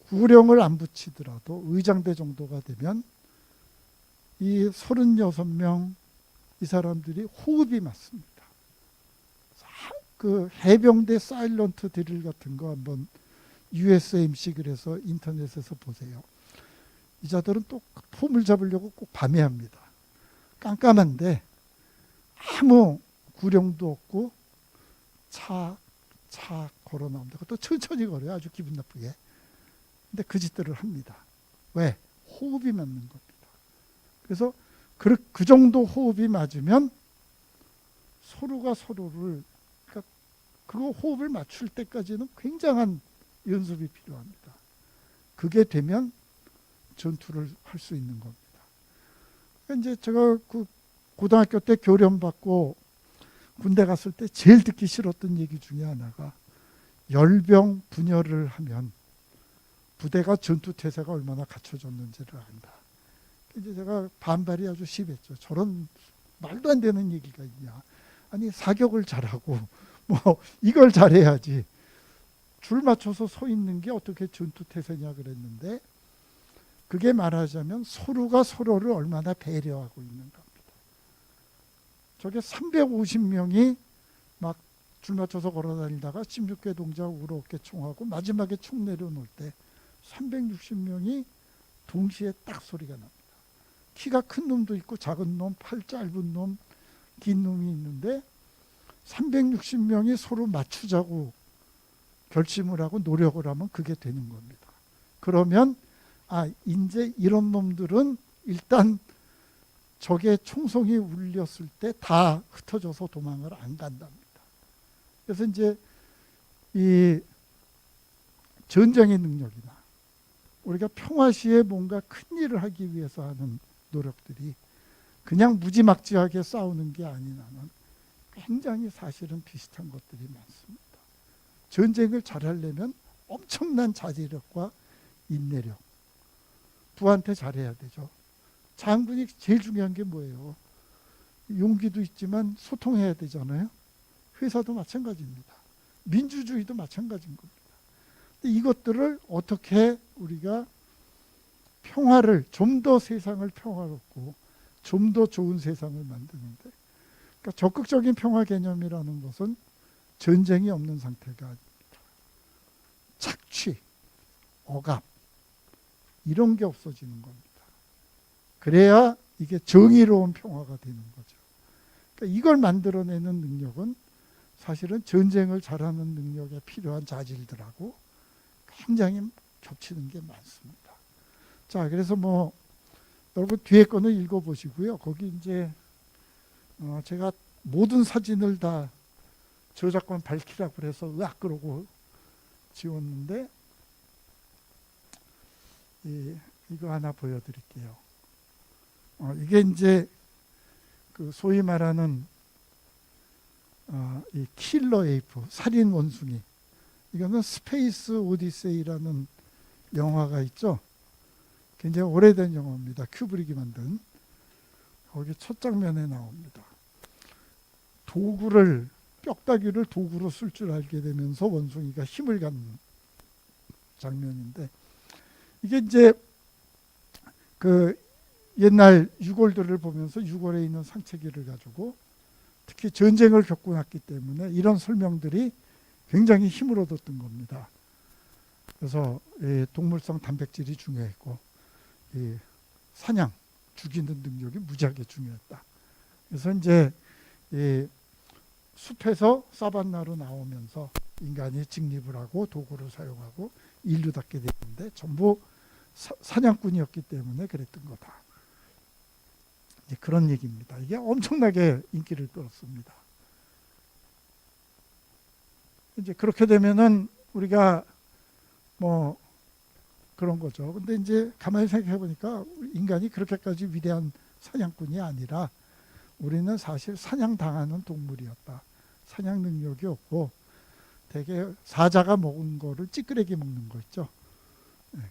구령을 안 붙이더라도 의장대 정도가 되면 이 36명 이 사람들이 호흡이 맞습니다. 그 해병대 사일런트 드릴 같은 거 한번 USMC 그래서 인터넷에서 보세요. 이 자들은 또 폼을 잡으려고 꼭 밤에 합니다. 깜깜한데 아무 구령도 없고 차 걸어 나옵니다. 그것도 천천히 걸어요. 아주 기분 나쁘게. 근데 그 짓들을 합니다. 왜? 호흡이 맞는 겁니다. 그래서 그 정도 호흡이 맞으면 서로가 서로를 그거 호흡을 맞출 때까지는 굉장한 연습이 필요합니다. 그게 되면 전투를 할 수 있는 겁니다. 그러니까 이제 제가 그 고등학교 때 교련 받고 군대 갔을 때 제일 듣기 싫었던 얘기 중에 하나가 열병 분열을 하면 부대가 전투 태세가 얼마나 갖춰졌는지를 안다. 이제 제가 반발이 아주 심했죠. 저런 말도 안 되는 얘기가 있냐. 아니 사격을 잘하고 뭐 이걸 잘해야지. 줄 맞춰서 서 있는 게 어떻게 전투 태세냐 그랬는데 그게 말하자면 서로가 서로를 얼마나 배려하고 있는 겁니다. 저게 350명이 막 줄 맞춰서 걸어다니다가 16개 동작 우로 어깨 총하고 마지막에 총 내려놓을 때 360명이 동시에 딱 소리가 납니다. 키가 큰 놈도 있고 작은 놈, 팔 짧은 놈, 긴 놈이 있는데 360명이 서로 맞추자고 결심을 하고 노력을 하면 그게 되는 겁니다. 그러면 이제 이런 놈들은 일단 적의 총성이 울렸을 때 다 흩어져서 도망을 안 간답니다. 그래서 이제 이 전쟁의 능력이나 우리가 평화 시에 뭔가 큰 일을 하기 위해서 하는 노력들이 그냥 무지막지하게 싸우는 게 아닌 한은 굉장히 사실은 비슷한 것들이 많습니다. 전쟁을 잘하려면 엄청난 자제력과 인내력, 부한테 잘해야 되죠. 장군이 제일 중요한 게 뭐예요? 용기도 있지만 소통해야 되잖아요. 회사도 마찬가지입니다. 민주주의도 마찬가지인 겁니다. 이것들을 어떻게 우리가 평화를 좀 더 세상을 평화롭고 좀 더 좋은 세상을 만드는데 그러니까 적극적인 평화 개념이라는 것은 전쟁이 없는 상태가 아닙니다. 착취, 억압 이런 게 없어지는 겁니다. 그래야 이게 정의로운 평화가 되는 거죠. 그러니까 이걸 만들어내는 능력은 사실은 전쟁을 잘하는 능력에 필요한 자질들하고 굉장히 겹치는 게 많습니다. 자, 그래서 뭐 여러분 뒤에 거는 읽어보시고요. 거기 이제 제가 모든 사진을 다 저작권 밝히라고 그래서 으악 그러고 지웠는데 이거 하나 보여드릴게요. 이게 이제 그 소위 말하는 이 킬러 에이프, 살인 원숭이. 이거는 스페이스 오디세이라는 영화가 있죠. 굉장히 오래된 영화입니다. 큐브릭이 만든. 거기 첫 장면에 나옵니다. 뼈다귀를 도구로 쓸 줄 알게 되면서 원숭이가 힘을 갖는 장면인데 이게 이제 그 옛날 유골들을 보면서 유골에 있는 상체기를 가지고 특히 전쟁을 겪고 났기 때문에 이런 설명들이 굉장히 힘을 얻었던 겁니다. 그래서 동물성 단백질이 중요했고 사냥, 죽이는 능력이 무지하게 중요했다. 그래서 이제 숲에서 사반나로 나오면서 인간이 직립을 하고 도구를 사용하고 인류답게 됐는데 전부 사냥꾼이었기 때문에 그랬던 거다. 그런 얘기입니다. 이게 엄청나게 인기를 끌었습니다. 이제 그렇게 되면은 우리가 뭐 그런 거죠. 근데 이제 가만히 생각해 보니까 인간이 그렇게까지 위대한 사냥꾼이 아니라 우리는 사실 사냥당하는 동물이었다. 사냥 능력이 없고 되게 사자가 먹은 거를 찌끄레기 먹는 거 있죠.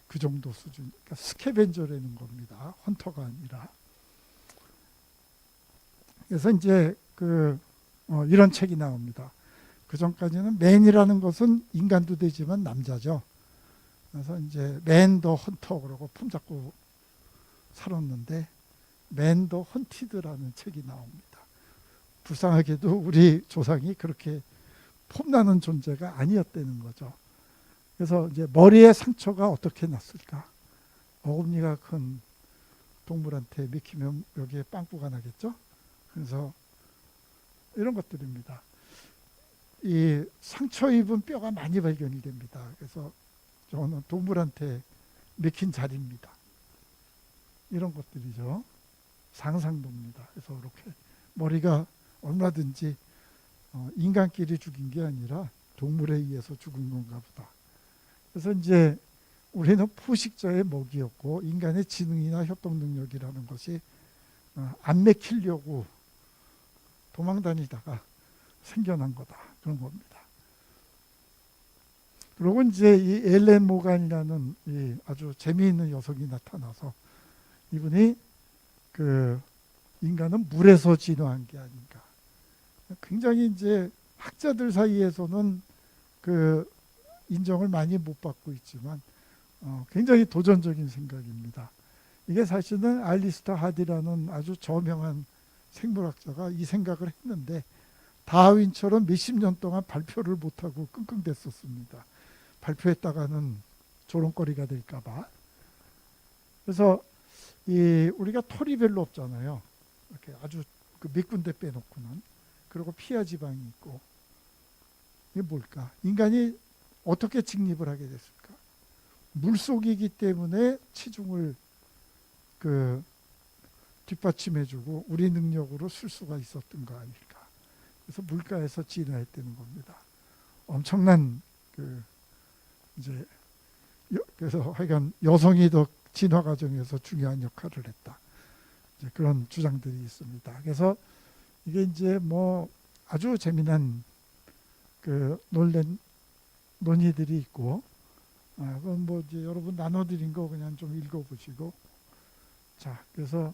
그 정도 수준. 그러니까 스캐벤저라는 겁니다. 헌터가 아니라. 그래서 이제 이런 책이 나옵니다. 그 전까지는 맨이라는 것은 인간도 되지만 남자죠. 그래서 이제 맨 더 헌터 그러고 품 잡고 살았는데 맨 더 헌티드라는 책이 나옵니다. 불쌍하게도 우리 조상이 그렇게 폼나는 존재가 아니었다는 거죠. 그래서 이제 머리에 상처가 어떻게 났을까? 어금니가 큰 동물한테 미키면 여기에 빵꾸가 나겠죠? 그래서 이런 것들입니다. 이 상처 입은 뼈가 많이 발견이 됩니다. 그래서 저는 동물한테 미킨 자리입니다. 이런 것들이죠. 상상도입니다. 그래서 이렇게 머리가 얼마든지 인간끼리 죽인 게 아니라 동물에 의해서 죽은 건가 보다. 그래서 이제 우리는 포식자의 먹이였고 인간의 지능이나 협동 능력이라는 것이 안 맥히려고 도망다니다가 생겨난 거다. 그런 겁니다. 그리고 이제 이 엘렌 모간이라는 이 아주 재미있는 여성이 나타나서 이분이 인간은 물에서 진화한 게 아닌가. 굉장히 이제 학자들 사이에서는 인정을 많이 못 받고 있지만 굉장히 도전적인 생각입니다. 이게 사실은 알리스터 하디라는 아주 저명한 생물학자가 이 생각을 했는데 다윈처럼 몇십 년 동안 발표를 못하고 끙끙댔었습니다. 발표했다가는 조롱거리가 될까 봐. 그래서 우리가 털이 별로 없잖아요. 이렇게 아주 몇 군데 빼놓고는. 그리고 피하 지방이 있고. 이게 뭘까? 인간이 어떻게 직립을 하게 됐을까? 물속이기 때문에 체중을 뒷받침해주고 우리 능력으로 쓸 수가 있었던 거 아닐까? 그래서 물가에서 진화했다는 겁니다. 엄청난 이제 그래서 하여간 여성이 더 진화 과정에서 중요한 역할을 했다. 이제 그런 주장들이 있습니다. 그래서 이게 이제 뭐 아주 재미난 논의들이 있고, 그건 뭐 이제 여러분 나눠드린 거 그냥 좀 읽어보시고, 자, 그래서